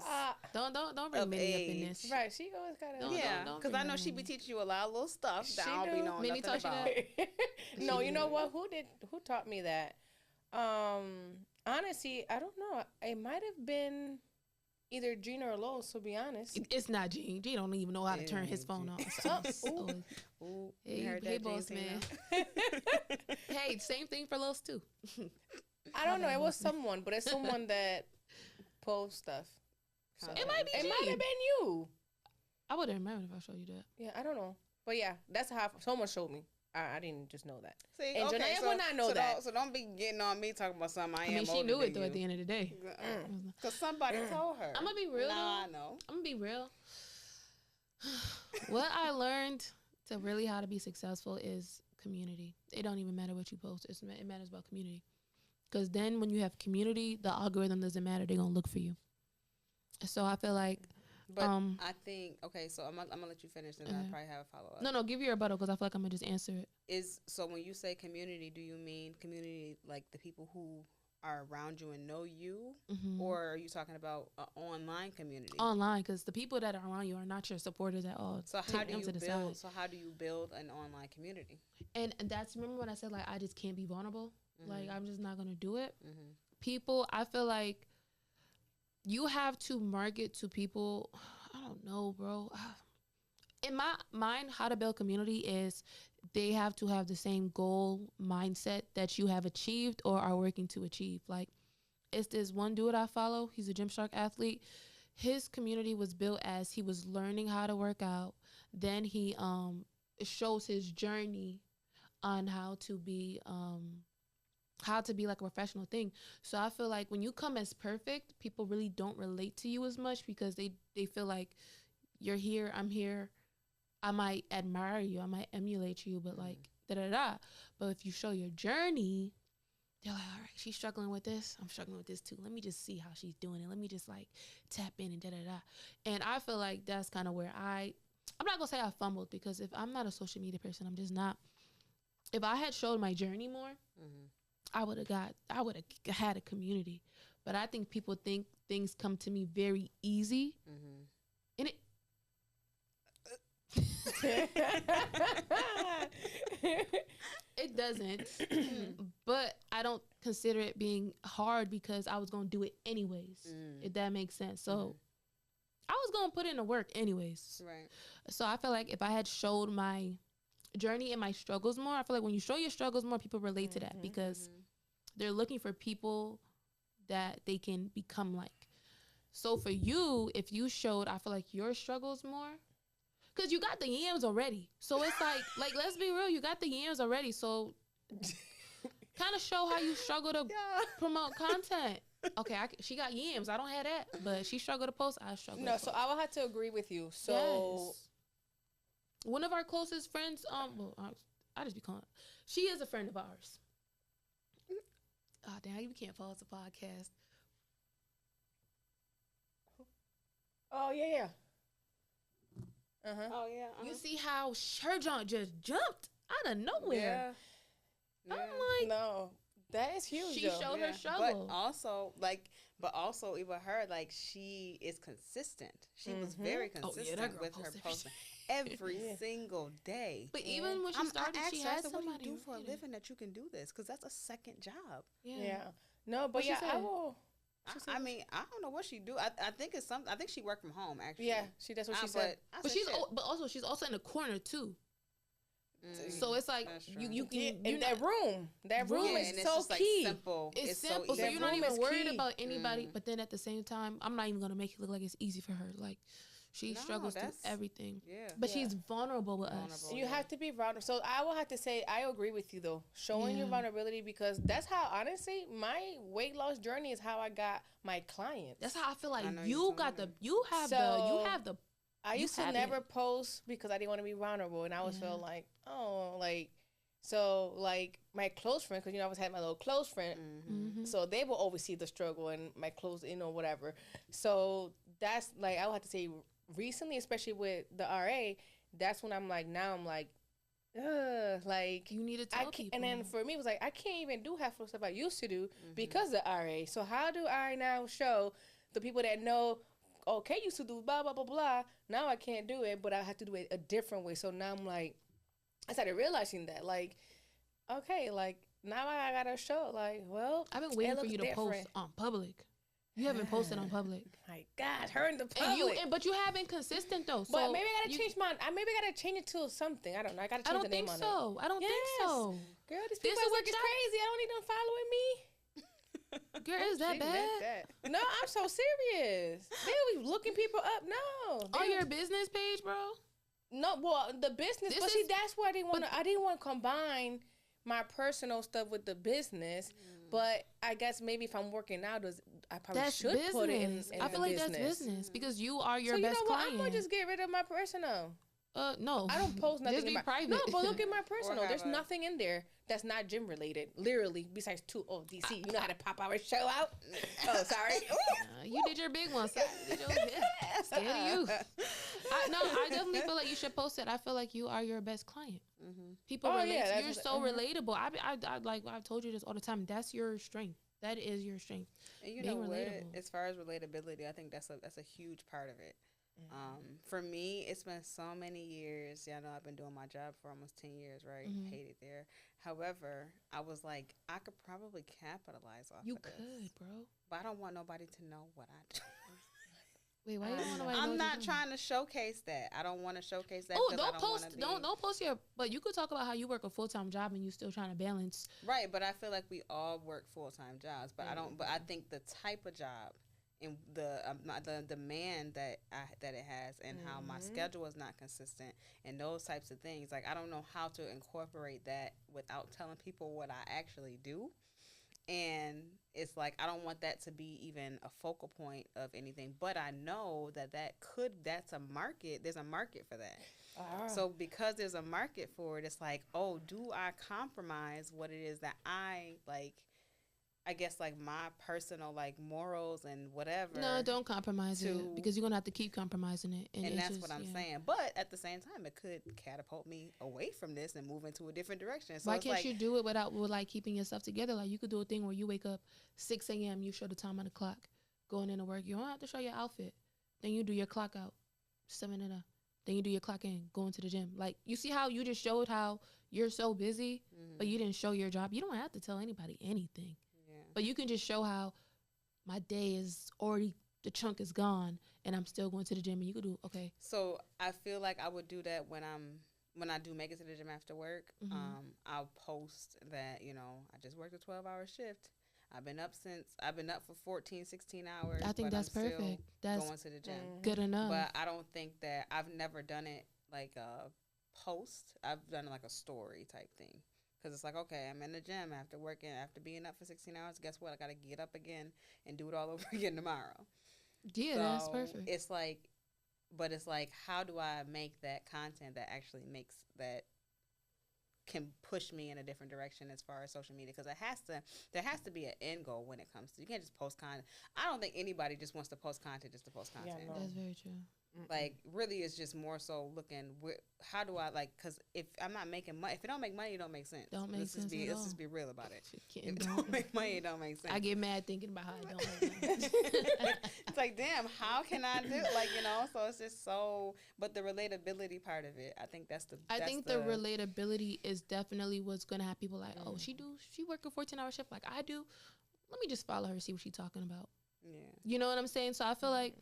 don't bring Minnie up in this.
Right, she always gotta.
yeah,
don't
because I know she be teaching you a lot of little stuff that I don't be knowing
Minnie
nothing
taught you
about.
No, you know what? Who taught me that? Honestly, I don't know. It might have been either Gina or Lowe's, to be honest.
It's not Gene. Gene don't even know how to turn his phone off.
Ooh,
hey,
you heard
hey
that,
boss
Gene
man. Hey, same thing for Lowe's too.
I don't know. It was someone, but it's someone that posts stuff. So
It might be
It
Gene.
might have been you.
I wouldn't remember if I showed you that.
Yeah, I don't know. But yeah, that's how someone showed me. I didn't just know that.
See,
And
okay,
Janae would not know that.
So don't be getting on me talking about something I mean,
she knew it though at the end of the day.
Because somebody told her.
I'm gonna be real.
Nah, I know.
I'm gonna be real. What I learned to really how to be successful is community. It don't even matter what you post. It matters about community. Because then when you have community, the algorithm doesn't matter. They're gonna look for you. So I feel like.
But I think, okay, so I'm gonna let you finish, and I'll probably have a follow up.
No, give your rebuttal because I feel like I'm gonna just answer it.
So when you say community, do you mean community like the people who are around you and know you, or are you talking about an online community?
Online, because the people that are around you are not your supporters at all.
So how do you build an online community?
And that's, remember when I said like I just can't be vulnerable. Like I'm just not gonna do it. People, I feel like. You have to market to people. I don't know, bro. In my mind, how to build community is they have to have the same goal mindset that you have achieved or are working to achieve. Like, it's this one dude I follow. He's a Gymshark athlete. His community was built as he was learning how to work out. Then he shows his journey on how to be like a professional thing. So I feel like when you come as perfect, people really don't relate to you as much because they feel like you're here, I'm here. I might admire you, I might emulate you, but like da-da-da. But if you show your journey, they're like, all right, she's struggling with this. I'm struggling with this too. Let me just see how she's doing it. Let me just like tap in and da-da-da. And I feel like that's kind of where I'm not going to say I fumbled because if I'm not a social media person, I'm just not. If I had showed my journey more, I would have had a community. But I think people think things come to me very easy. And it doesn't. but I don't consider it being hard because I was gonna do it anyways. If that makes sense. So I was gonna put in the work anyways.
Right.
So I feel like if I had showed my journey and my struggles more, I feel like when you show your struggles more, people relate to that because they're looking for people that they can become like. So for you, if you showed, I feel like your struggles more, because you got the yams already. So it's like let's be real, you got the yams already. So kind of show how you struggle to promote content. Okay, she got yams. I don't have that, but she struggled to post. I struggle.
No,
to
so
post.
I will have to agree with you. So
Yes. One of our closest friends, well, I just be calling. She is a friend of ours. Oh damn, you can't pause the podcast.
oh yeah.
Oh yeah.
You see how her jaunt just jumped out of nowhere.
Yeah.
I'm like,
No, that is huge.
she
though.
showed her struggle.
But also even her, like, she is consistent. She was very
Oh, yeah, that
consistent
girl
with her
posted
posting every single day.
But even when she started,
I asked
she
her, I
had
said,
somebody.
what do you do for a
reading.
living that you can do this? Because that's a second job.
Yeah. No, but
What she
yeah, I
said?
will.
I mean, I don't know what she do. I think it's something. I think she worked from home actually.
Yeah, that's what she said.
But she's also in the corner too. So it's like you can
in that room. That room
yeah,
is
and it's
so
just, like,
key.
simple.
It's
so
simple, so
easy.
you're not
room
even
is
worried
key.
about anybody. But then at the same time, I'm not even gonna make it look like it's easy for her. Like she
No,
struggles through
that's-
everything.
Yeah.
But
Yeah.
she's vulnerable with us.
Vulnerable.
You have to be vulnerable. So I will have to say I agree with you though, showing your
Yeah.
vulnerability, because that's how, honestly, my weight loss journey is how I got my clients.
That's how I feel like
I know
you
you
got
told
the
me.
you have the
I
you
used to
have
never
it.
post because I didn't want to be vulnerable, and I always
Yeah.
felt like, oh, like, so like my close friend, because I always had my little close friend, so they will always see the struggle and my close, whatever. So that's like, I would have to say recently, especially with the RA, that's when I'm like, now I'm like, like
You need to
I
tell
can't,
people.
and then for me it was like I can't even do half of the stuff I used to do because of RA. So how do I now show the people that know, okay, used to do blah blah blah blah, now I can't do it, but I have to do it a different way. So now I'm like, I started realizing that, like, okay, like now I gotta show, like, well,
I've been
it
waiting for
looks
you to
different.
post on public. You haven't posted on public.
My God, her in the public.
But you have been consistent though. So
but maybe I gotta change mine. Maybe I gotta change it to something. I don't know. I gotta change
I don't
the name
think
on it.
so. I don't think
Yes.
so.
Girl, these
This
people
is
at work
a
is
job.
crazy. I don't need them following me.
Girl, is that
She meant
bad?
that.
No, I'm so serious. They'll be looking people up. No.
On your business page, bro?
No, well, the business.
This
But see,
is-
that's why I didn't want to. I didn't want to combine my personal stuff with the business. But I guess maybe if I'm working out, I probably
That's
should
business.
put it in
I
the
feel like
business.
that's business because you are your
So you
best
know what?
client.
I'm gonna just get rid of my personal.
No.
I don't post nothing.
Just
in
be
my,
private.
No, but look at my personal.
have
There's
a-
nothing in there that's not gym related. Literally, besides DC. You know how to pop our show out? Oh, sorry.
You did your big one. So scared of you. I definitely feel like you should post it. I feel like you are your best client. People
Oh,
relate.
yeah,
You're
that's-
so relatable. I like I've told you this all the time. That's your strength. That is your strength.
And you
Being
know what?
relatable.
As far as relatability, I think that's a huge part of it. For me, it's been so many years. Yeah, I know I've been doing my job for almost 10 years, right? Hated there. However, I was like, I could probably capitalize off
You
of this.
could, bro.
But I don't want nobody to know what I do.
Wait, why you don't want to?
I'm not trying to showcase that. I don't want to showcase that.
Oh,
'cause
don't
I
post.
wanna be-
Don't post your. But you could talk about how you work a full-time job and you still trying to balance.
Right, but I feel like we all work full-time jobs. But I don't. But I think the type of job and the demand that it has and how my schedule is not consistent and those types of things. Like I don't know how to incorporate that without telling people what I actually do. And it's like I don't want that to be even a focal point of anything. But I know that's a market. There's a market for that. So because there's a market for it, it's like, oh, do I compromise what it is that I like? I guess like my personal like morals and whatever.
No, don't compromise
to-
it because you're gonna have to keep compromising it.
And
it's
that's
just,
what I'm
yeah.
saying. But at the same time, it could catapult me away from this and move into a different direction. So
Why
it's
can't
like,
you do it with like keeping yourself together? Like you could do a thing where you wake up 6 a.m. You show the time on the clock, going into work. You don't have to show your outfit. Then you do your clock out, 7 and up. Then you do your clock in, going to the gym. Like you see how you just showed how you're so busy,
Mm-hmm.
but you didn't show your job. You don't have to tell anybody anything,
Yeah.
but you can just show how my day is already, the chunk is gone, and I'm still going to the gym. And you could do, okay.
So I feel like I would do that when I do make it to the gym after work.
Mhm.
I'll post that, I just worked a 12-hour shift. I've been up for 14, 16 hours.
I think
but
that's
I'm still
perfect. That's
going to the gym.
good enough.
But I don't think that I've never done it like a post. I've done it like a story type thing. Because it's like, okay, I'm in the gym after working, after being up for 16 hours. Guess what? I got to get up again and do it all over again tomorrow.
Yeah,
So
that's perfect.
it's like, but it's like, how do I make that content that actually makes that can push me in a different direction as far as social media? Because there has to be an end goal when it comes to, you can't just post content. I don't think anybody just wants to post content just to post content.
no.
That's very true.
Like, really, it's just more so looking how do I, like, because if I'm not making money, if it don't make money, it don't make sense.
Don't make sense at
Let's
all.
just be real about it. If
It
it don't make money, it don't make sense.
I get mad thinking about how it don't make sense.
It's like, damn, how can I do, like, so it's just so, but the relatability part of it, I think that's the,
I think the relatability is definitely what's gonna have people like, oh, she work a 14-hour shift like I do. Let me just follow her, see what she's talking about.
yeah.
You know what I'm saying? So I feel like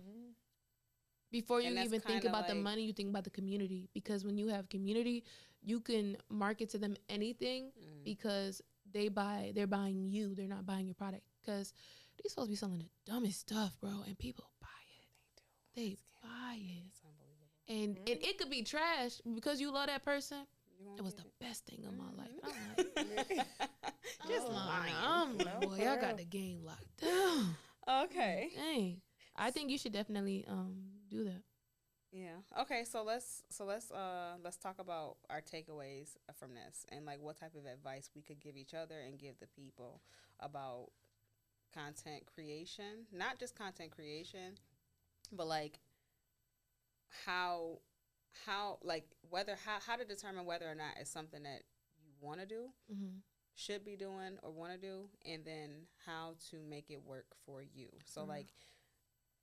before you
And that's
even think
kinda
about the
like-
money, you think about the community. Because when you have community, you can market to them anything because they're buying you. They're not buying your product. Because these supposed to be selling the dumbest stuff, bro, and people buy it. They buy it.
It's unbelievable.
And it could be trash because you love that person.
You won't
It was
get
the best thing of my life.
Mhm.
I'm like,
Just
oh,
lying.
No,
boy,
for
I got
real.
the game locked down.
Okay.
Dang. I think you should definitely do that.
Yeah. Okay. So let's talk about our takeaways from this and like what type of advice we could give each other and give the people about content creation. Not just content creation, but like how how to determine whether or not it's something that you want to do,
Mm-hmm.
should be doing, or want to do, and then how to make it work for you. So like,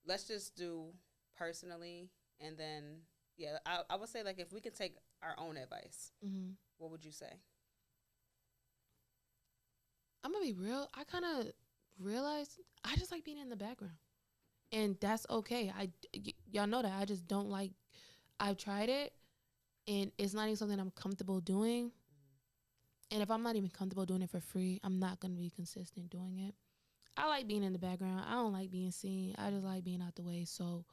let's just do personally, and then yeah, I would say like if we could take our own advice,
Mm-hmm.
what would you say?
I'm gonna be real. I kind of realized I just like being in the background, and that's okay. Y'all know that I just don't like. I've tried it, and it's not even something I'm comfortable doing. And if I'm not even comfortable doing it for free, I'm not gonna be consistent doing it. I like being in the background. I don't like being seen. I just like being out the way. So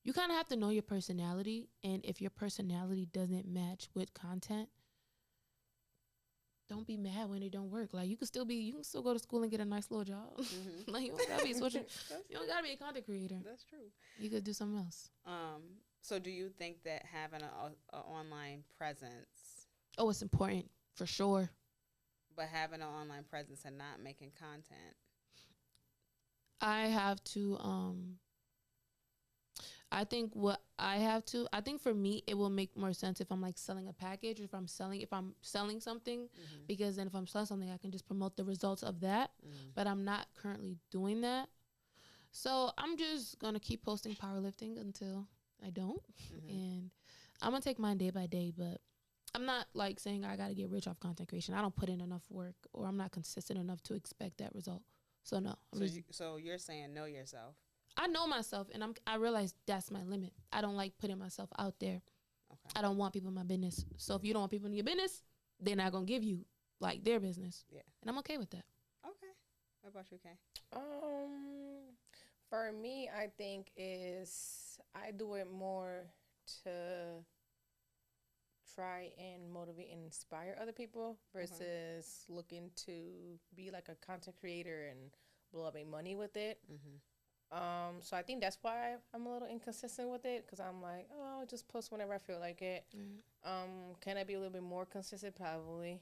you kind of have to know your personality, and if your personality doesn't match with content, don't be mad when it don't work. Like you can still go to school and get a nice little job.
Mm-hmm.
Like you don't gotta be social. You don't gotta be a content creator.
That's true.
You could do something else.
So do you think that having a online presence,
Oh, it's important for sure.
but having an online presence and not making content?
I have to. I think for me, it will make more sense if I'm like selling a package, or if I'm selling something,
Mm-hmm.
because then if I'm selling something, I can just promote the results of that.
Mm-hmm.
But I'm not currently doing that. So I'm just going to keep posting powerlifting until I don't.
Mm-hmm.
And I'm going to take mine day by day, but I'm not like saying I got to get rich off content creation. I don't put in enough work, or I'm not consistent enough to expect that result. So no.
So you're saying know yourself.
I know myself, and I realize that's my limit. I don't like putting myself out there.
Okay.
I don't want people in my business. So if you don't want people in your business, they're not going to give you like their business.
Yeah.
And I'm okay with that.
Okay. What about you, Kay?
For me, I think I do it more to try and motivate and inspire other people versus looking to be like a content creator and blow up money with it.
Mm-hmm.
So I think that's why I'm a little inconsistent with it, because I'm like, oh, I'll just post whenever I feel like it. Can I be a little bit more consistent? Probably.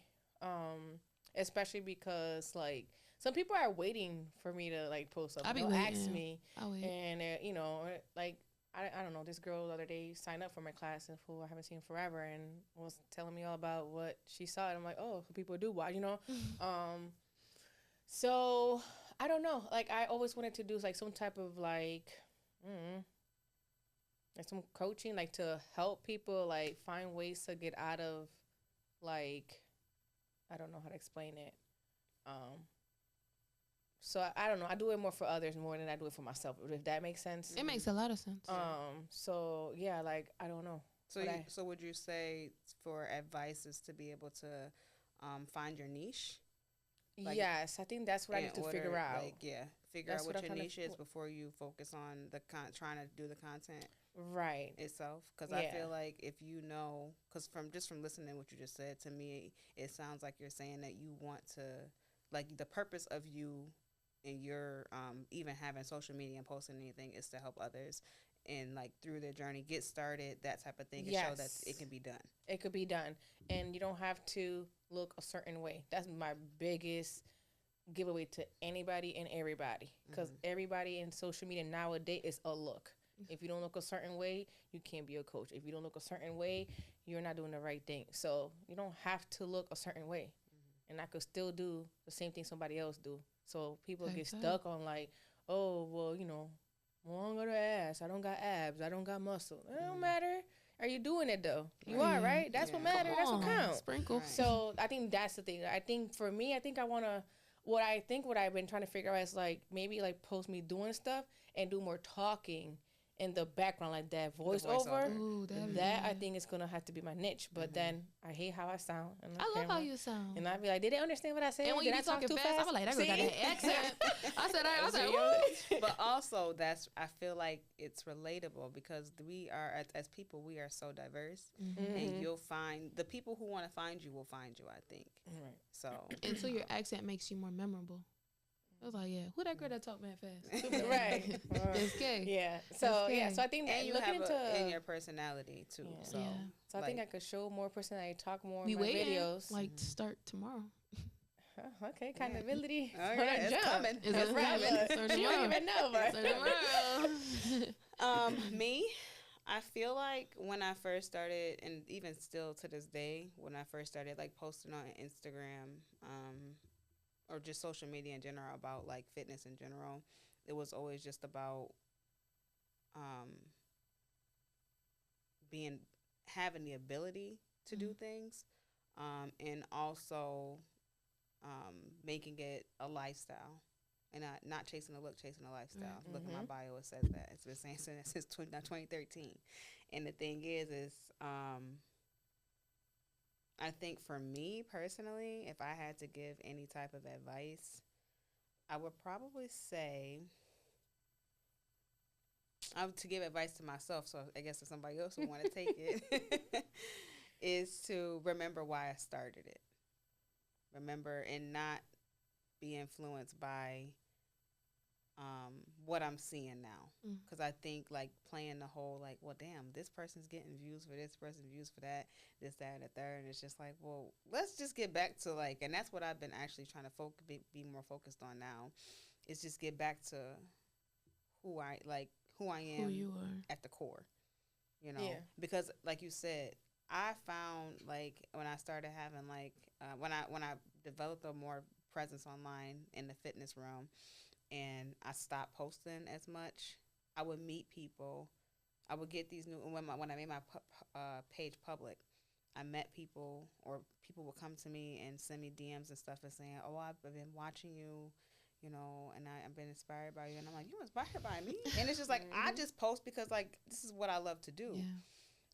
Especially because like some people are waiting for me to like post something. They'll ask me, and like I don't know. This girl the other day signed up for my class, and who I haven't seen forever, and was telling me all about what she saw. And I'm like, oh, people do why, So I don't know. Like I always wanted to do like some type of like some coaching, like to help people like find ways to get out of like, I don't know how to explain it. So I don't know. I do it more for others more than I do it for myself. If that makes sense.
It makes a lot of sense.
So yeah, like I don't know.
So would you say for advice is to be able to find your niche? Like,
yes, I think that's what I need to figure out.
Like, figure out what your niche is before you focus on the trying to do the content itself. Because I feel like if you know, because from listening to what you just said to me, it sounds like you're saying that you want to, like, the purpose of you and your even having social media and posting anything is to help others and like through their journey get started, that type of thing, and show that it can be done.
It could be done, and you don't have to look a certain way. That's my biggest giveaway to anybody and everybody, because everybody in social media nowadays is a look. If you don't look a certain way, you can't be a coach. If you don't look a certain way, you're not doing the right thing. So you don't have to look a certain way, and I could still do the same thing somebody else do. So people get stuck on like, oh well, you know, well, I don't got an ass, I don't got abs, I don't got muscle. It don't matter. Are you doing it though? You are, right? That's what matters. That's what counts.
Sprinkle. Right.
So I think that's the thing. I think for me, what I've been trying to figure out is like maybe like post me doing stuff and do more talking in the background, like that voiceover.
Ooh,
that I think is gonna have to be my niche. But then I hate how I sound.
I love how you sound.
And I'd be like, did they understand what I said?
And when
did
you talking fast, I'm like, that girl got that accent. I said,
woo. But also, I feel like it's relatable because we are, as people, we are so diverse. And you'll find, the people who want to find you will find you, I think.
Right.
So.
And so your accent makes you more memorable. I was like, yeah, who that girl that talk mad fast?
Right.
It's gay.
Yeah. So so I think that
and you
looking
have in your personality too.
Yeah.
So
so I think I could show more personality, talk more
we
in my videos.
Like
start
tomorrow.
Okay, accountability.
Oh, yeah, it's coming.
It's coming.
You don't even know,
but me, I feel like when I first started, and even still to this day, when I first started like posting on Instagram, or just social media in general about like fitness in general, it was always just about having the ability to do things, and also making it a lifestyle, and not chasing a look, chasing a lifestyle. Look at my bio, it says that. It's been saying since 2013. And the thing is I think for me personally, if I had to give any type of advice, I would probably say to give advice to myself. So I guess if somebody else would want to take it, is to remember why I started it. Remember and not be influenced by what I'm seeing now. Because I think like playing the whole like, well, damn, this person's getting views for this person, views for that, this, that, and the third. And it's just like, well, let's just get back to like, and that's what I've been actually trying to be more focused on now, is just get back to who I am,
who you are
at the core, you know? Yeah. Because like you said, I found like when I started having like, when I developed a more presence online in the fitness realm, and I stopped posting as much, I would meet people. I would get these new, when I made my page public, I met people, or people would come to me and send me DMs and stuff and saying, oh, I've been watching you, you know, and I've been inspired by you. And I'm like, you inspired by me? And it's just like, I just post because like, this is what I love to do.
Yeah.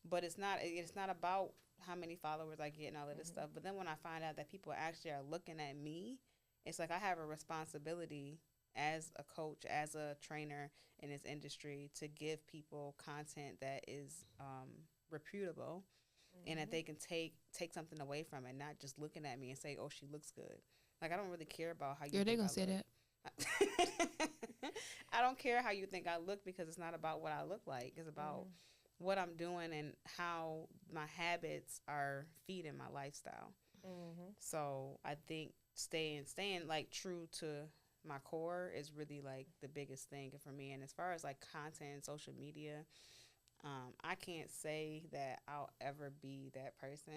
But it's not about how many followers I get and all of this stuff. But then when I find out that people actually are looking at me, it's like I have a responsibility as a coach, as a trainer in this industry, to give people content that is reputable, and that they can take something away from it, not just looking at me and say, oh, she looks good. Like, I don't really care about how you think
they gonna
I
say
look.
that.
I don't care how you think I look, because it's not about what I look like. It's about what I'm doing and how my habits are feeding my lifestyle. So I think staying like true to my core is really like the biggest thing for me. And as far as like content and social media, I can't say that I'll ever be that person.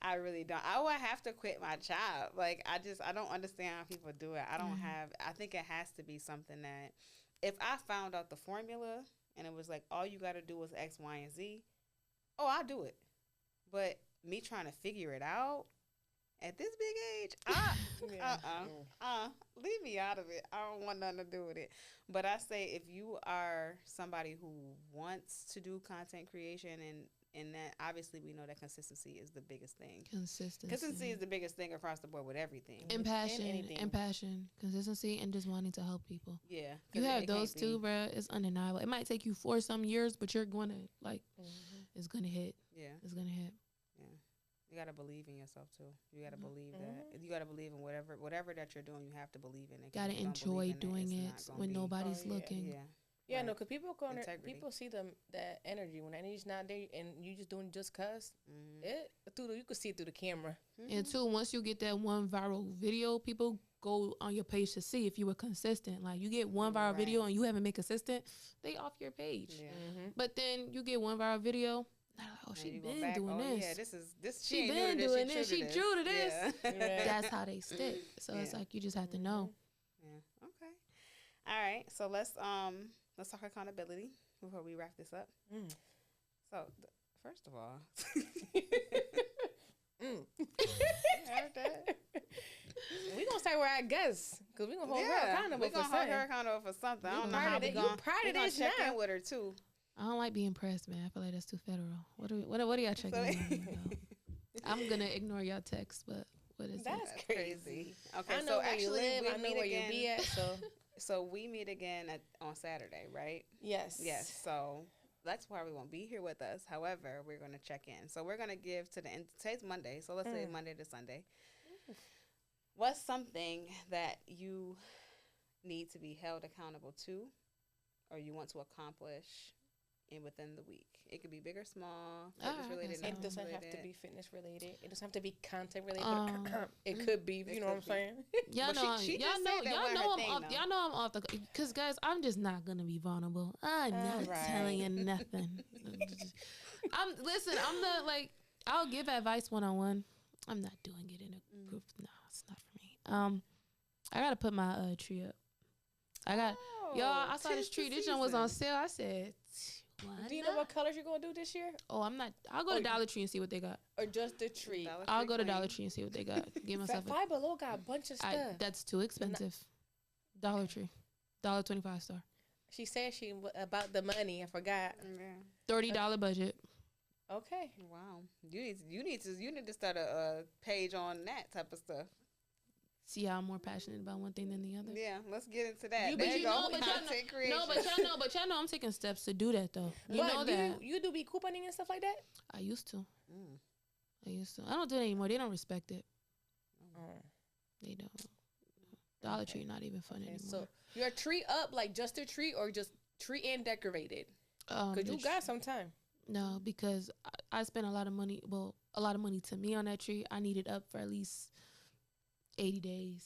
I really don't. I would have to quit my job. Like, I don't understand how people do it. I think it has to be something that if I found out the formula and it was like, all you got to do is X, Y, and Z, oh, I'll do it. But me trying to figure it out at this big age, leave me out of it. I don't want nothing to do with it. But I say if you are somebody who wants to do content creation and that obviously we know that consistency is the biggest thing. Consistency is the biggest thing across the board with everything.
And passion, consistency, and just wanting to help people.
Yeah.
You have those two, bruh. It's undeniable. It might take you for some years, but you're going to, like, it's going to hit.
Yeah.
It's going to hit.
Yeah. You got to believe in yourself, too. You got to believe that. You got to believe in whatever that you're doing, you have to believe in it.
Got to enjoy doing it when nobody's looking.
Yeah.
Yeah, no, because people see that energy when that energy's not there, and you just doing just cause you could see it through the camera.
And too, once you get that one viral video, people go on your page to see if you were consistent. Like you get one viral video and you haven't been consistent, they off your page. Yeah. But then you get one viral video. Oh, she been doing this.
Yeah, this.
She been doing this. She true to this. Yeah. That's how they stick. So it's like you just have to know.
Yeah. Okay. All right. So let's talk accountability before we wrap this up. So first of all,
we gonna start where I guess because we gonna hold her accountable.
We gonna hold her accountable for something. I don't know how we gonna check in with her too.
I don't like being pressed, man. I feel like that's too federal. What do y'all checking in on? I'm gonna ignore y'all text, but what is
that's crazy.
Okay,
I know
so
where
actually
you live.
we
I know
meet
where
again.
you be at.
So we meet again on Saturday, right?
Yes.
Yes. So that's why we won't be here with us. However, we're gonna check in. So we're gonna give to the end. Today's Monday, so let's say Monday to Sunday. What's something that you need to be held accountable to, or you want to accomplish within the week? It could be big or small, fitness related.
It doesn't have to be fitness related. It doesn't have to be content related. It could be. You know what I'm saying?
Y'all know I'm off the. Because guys, I'm just not gonna be vulnerable. I'm not telling you nothing. I'm not like. I'll give advice one-on-one. I'm not doing it in a group. No, it's not for me. I gotta put my tree up. I saw this tree. This one was on sale. I said,
do you know what colors you're gonna do this year?
Oh, I'm not. I'll go to Dollar Tree and see what they got.
Or just the tree.
I'll go to Dollar Tree and see what they got. Give myself
Five Below got a bunch of stuff.
That's too expensive. Dollar Tree, $1.25 store.
She said about the money. I forgot.
$30 budget.
Okay.
Wow. You need to start a page on that type of stuff.
See how I'm more passionate about one thing than the other.
Yeah, let's get into that.
But y'all know I'm taking steps to do that though. You know that.
You do be couponing and stuff like that?
I used to. I don't do it anymore. They don't respect it. They don't. Dollar Tree not even fun anymore. So
your tree up like just a tree or just tree and decorated? Because you got some time.
No, because I spent a lot of money. Well, a lot of money to me on that tree. I need it up for at least 80 days.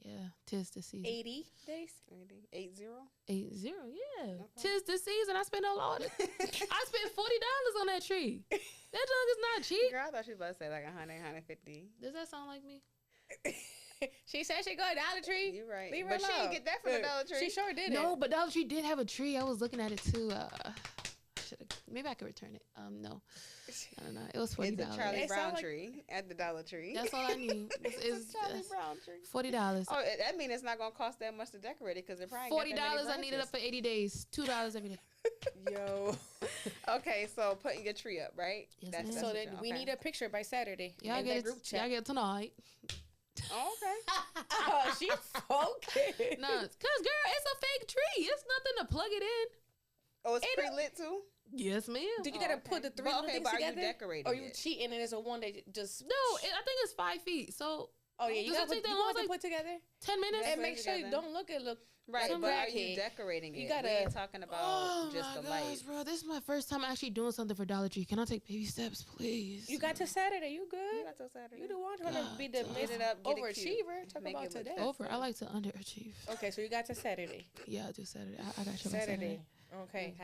Yeah, 'tis the season.
80 days?
80?
80, yeah. Okay. 'Tis the season. I spent a lot. I spent $40 on that tree. That junk is not cheap.
Girl, I thought she was about to say like 100, 150.
Does that sound like me?
She said she go to Dollar Tree.
You're right. But she didn't get that from the Dollar Tree.
She sure did.
No, but Dollar Tree did have a tree. I was looking at it too. Maybe I could return it. No. It was $40.
It's a Charlie Brown tree at the Dollar Tree.
That's all I need. It's
Charlie Brown tree.
$40.
Oh, that means it's not gonna cost that much to decorate it because it probably
$40. I need it up for 80 days. $2 every day.
Yo.
Okay, so putting your tree up, right?
Yes,
so then we need a picture by Saturday.
Y'all get group chat. Y'all get it tonight.
Oh, okay.
Oh, she's focused.
No, cause girl, it's a fake tree. It's nothing to plug it in.
Oh, it's pre-lit too?
Yes, ma'am.
Do you gotta put the three little things together?
Are you decorating
or you cheating and it's a one that just...
No, I think it's 5 feet. So...
Oh, yeah. You gotta put together?
10 minutes?
And make sure you don't look
right,
like
but are you decorating it? We ain't talking about just the lights.
Bro, this is my first time actually doing something for Dollar Tree. Can I take baby steps, please?
You got to Saturday. You good?
You got to Saturday.
You the one trying to be the overachiever. Talk about today.
I like to underachieve.
Okay, so you got to Saturday.
Yeah, I do Saturday. I got you
Saturday. Okay.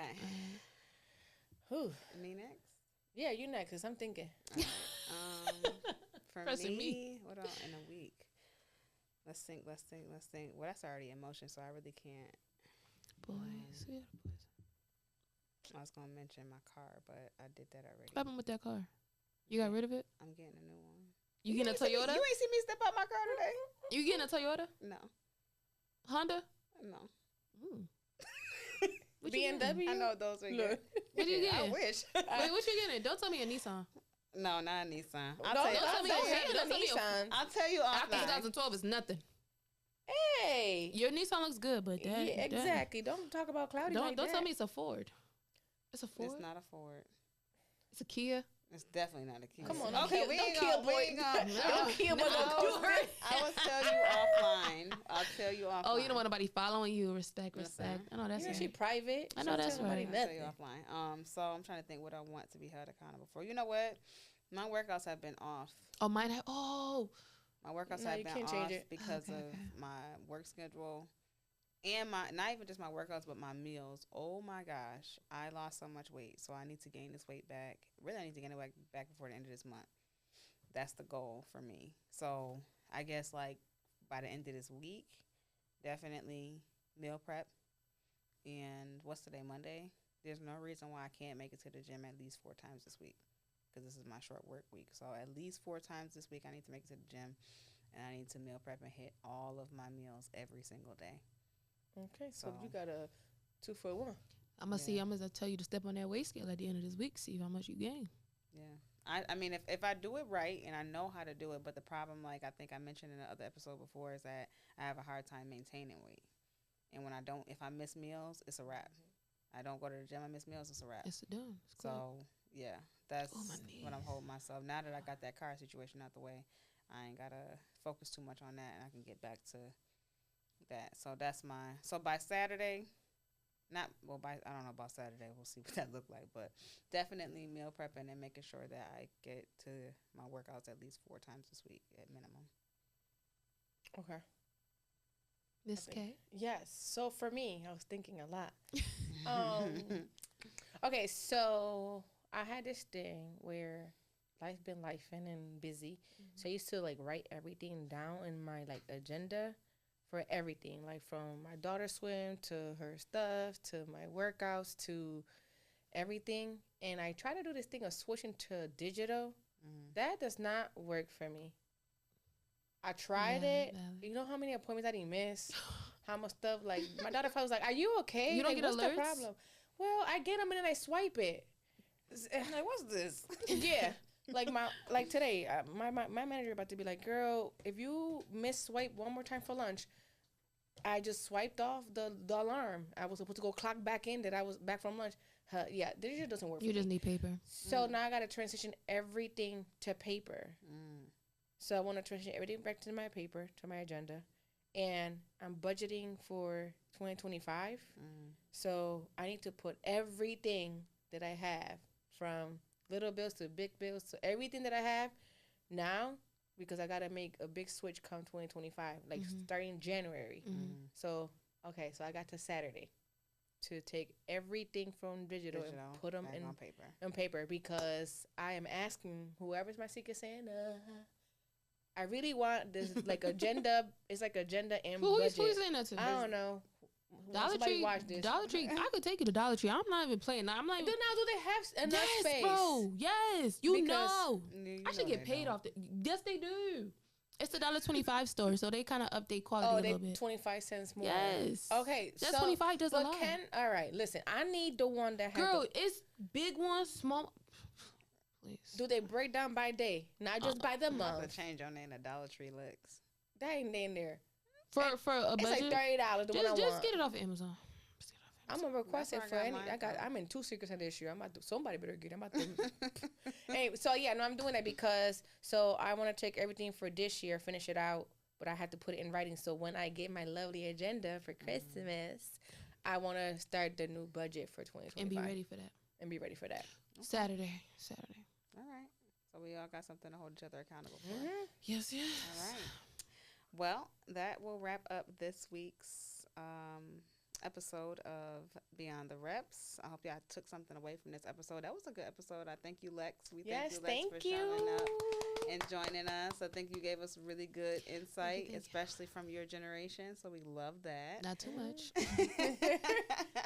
Who?
Me next?
Yeah, you next, because I'm thinking.
For me, what else in a week? Let's think. Well, that's already emotion, so I really can't.
Boys.
I was going to mention my car, but I did that already.
What happened with that car? You got rid of it?
I'm getting a new one.
You getting a
ain't see me-
Toyota?
you ain't see me step out my car today.
You getting a Toyota?
No,
Honda?
no.
Mm. What you getting?
BMW.
I know those are
Look.
good.
What you
I
getting?
wish.
Wait, what you getting? Don't tell me a Nissan.
No, not a Nissan.
Don't tell me
don't tell me
Nissan.
I'll tell you
After
offline.
2012 is nothing.
Hey.
Your Nissan looks good, but that,
Yeah, exactly. Don't talk about cloudy
Don't
like
don't
that.
tell me it's a Ford. It's a Ford.
It's not a Ford.
It's a Kia.
It's definitely not a Kia.
Come on,
Okay, we ain't gonna.
Don't kill boy.
I will tell you offline. I'll tell you offline.
Oh, you don't want nobody following you. Respect.
Listen.
I know that's
Yeah,
right.
she private.
I know
She don't
that's
tell nobody
right.
I'll tell you
nothing.
offline. So I'm trying to think what I want to be held accountable for. You know what? My workouts have been off.
Oh, mine have. Oh,
My workouts
No,
have
you
been
can't
off
change it.
because
Okay,
of
okay.
my work schedule and my not even just my workouts but my meals. Oh my gosh, I lost so much weight, so I need to gain this weight back. Really, I need to gain it back before the end of this month. That's the goal for me. So I guess like by the end of this week, definitely meal prep. And what's today, Monday? There's no reason why I can't make it to the gym at least 4 times this week because this is my short work week. So at least 4 times this week, I need to make it to the gym, and I need to meal prep and hit all of my meals every single day.
Okay, so
So-
you got a 2 for 1.
I'm gonna see.
Yeah.
I'm gonna tell you to step on that weight scale at the end of this week. See how much you gain.
Yeah. I mean, if I do it right and I know how to do it, but the problem, like I think I mentioned in the other episode before, is that I have a hard time maintaining weight. And when I don't, if I miss meals, it's a wrap. I don't go to the gym, I miss meals, it's a wrap.
It's done. It's cool.
So, yeah, that's
Oh, my
what I'm
knees.
holding myself. Now that I got that car situation out the way, I ain't got to focus too much on that, and I can get back to that. So that's so by Saturday, I don't know about Saturday, we'll see what that look like, but definitely meal prepping and making sure that I get to my workouts at least 4 times this week at minimum.
Okay.
Miss
Okay.
K.
Yes. So for me, I was thinking a lot. Okay, so I had this thing where life been lifing and busy. So I used to like write everything down in my like agenda for everything, like from my daughter's swim to her stuff to my workouts to everything. And I try to do this thing of switching to digital. That does not work for me. I tried
Yeah,
it.
valid.
You know how many appointments I didn't miss? How much stuff? Like my daughter was like, "Are you okay?
You don't
like,
get
what's
alerts?
the problem?" Well, I get them and then I swipe it.
I'm like, what's this?
Yeah, like today, my manager about to be like, "Girl, if you miss swipe one more time for lunch," I just swiped off the alarm. I was supposed to go clock back in that I was back from lunch. Yeah, this just doesn't work.
You
for
just
me.
need paper.
So now I got to transition everything to paper. So I want to transition everything back to my paper, to my agenda. And I'm budgeting for 2025. So I need to put everything that I have, from little bills to big bills, to everything that I have now, because I got to make a big switch come 2025, like starting January. So, okay, so I got to Saturday to take everything from digital and put them
back
in
on paper.
on paper, because I am asking whoever's my secret Santa. I really want this like agenda. It's like agenda and
Who
budget.
you saying that to?
I don't know.
Dollar
Somebody
Tree.
watch this.
Dollar Tree. I could take you to Dollar Tree. I'm not even playing. I'm not
Do
even.
now do they have enough
Yes,
space?
bro. Yes, you
Because-
know.
You
I should
know
get
they
paid
don't.
off. Yes, they do. It's the $1.25 store, so they kind of update quality
Oh,
a
they
little bit.
25 cents more.
Yes.
Okay.
That
so,
25 does a
but
lot.
all right, listen. I need the one that has.
Girl, it's big ones, small. Please.
Do they break down by day, not just by the
I'm about
month?
to change your name to Dollar Tree Licks.
That ain't in there.
For a
It's
budget,
like $30. The one I
just
want.
get it off Amazon. Just get it off
I'm
Amazon.
gonna request
That's
it
where
for
I got
any.
mine from.
I'm in 2 secrets in this year. I'm about to. Somebody better get it. I'm about to. Hey, so yeah, no, I'm doing that because I want to take everything for this year, finish it out, but I have to put it in writing. So when I get my lovely agenda for Christmas, I want to start the new budget for 2025
And be ready for that.
And be ready for that.
Saturday.
All right. So we all got something to hold each other accountable for.
Yes, yes.
All right. Well, that will wrap up this week's episode of Beyond the Reps. I hope y'all took something away from this episode. That was a good episode. I thank you, Lex. We
Yes,
thank you, Lex, for
thank
showing
you.
up and joining us. I think you gave us really good insight,
thank you.
especially from your generation. So we love that.
Not too much.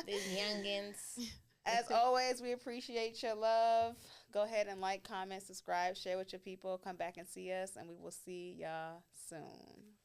These youngins.
As always, we appreciate your love. Go ahead and like, comment, subscribe, share with your people. Come back and see us, and we will see y'all soon.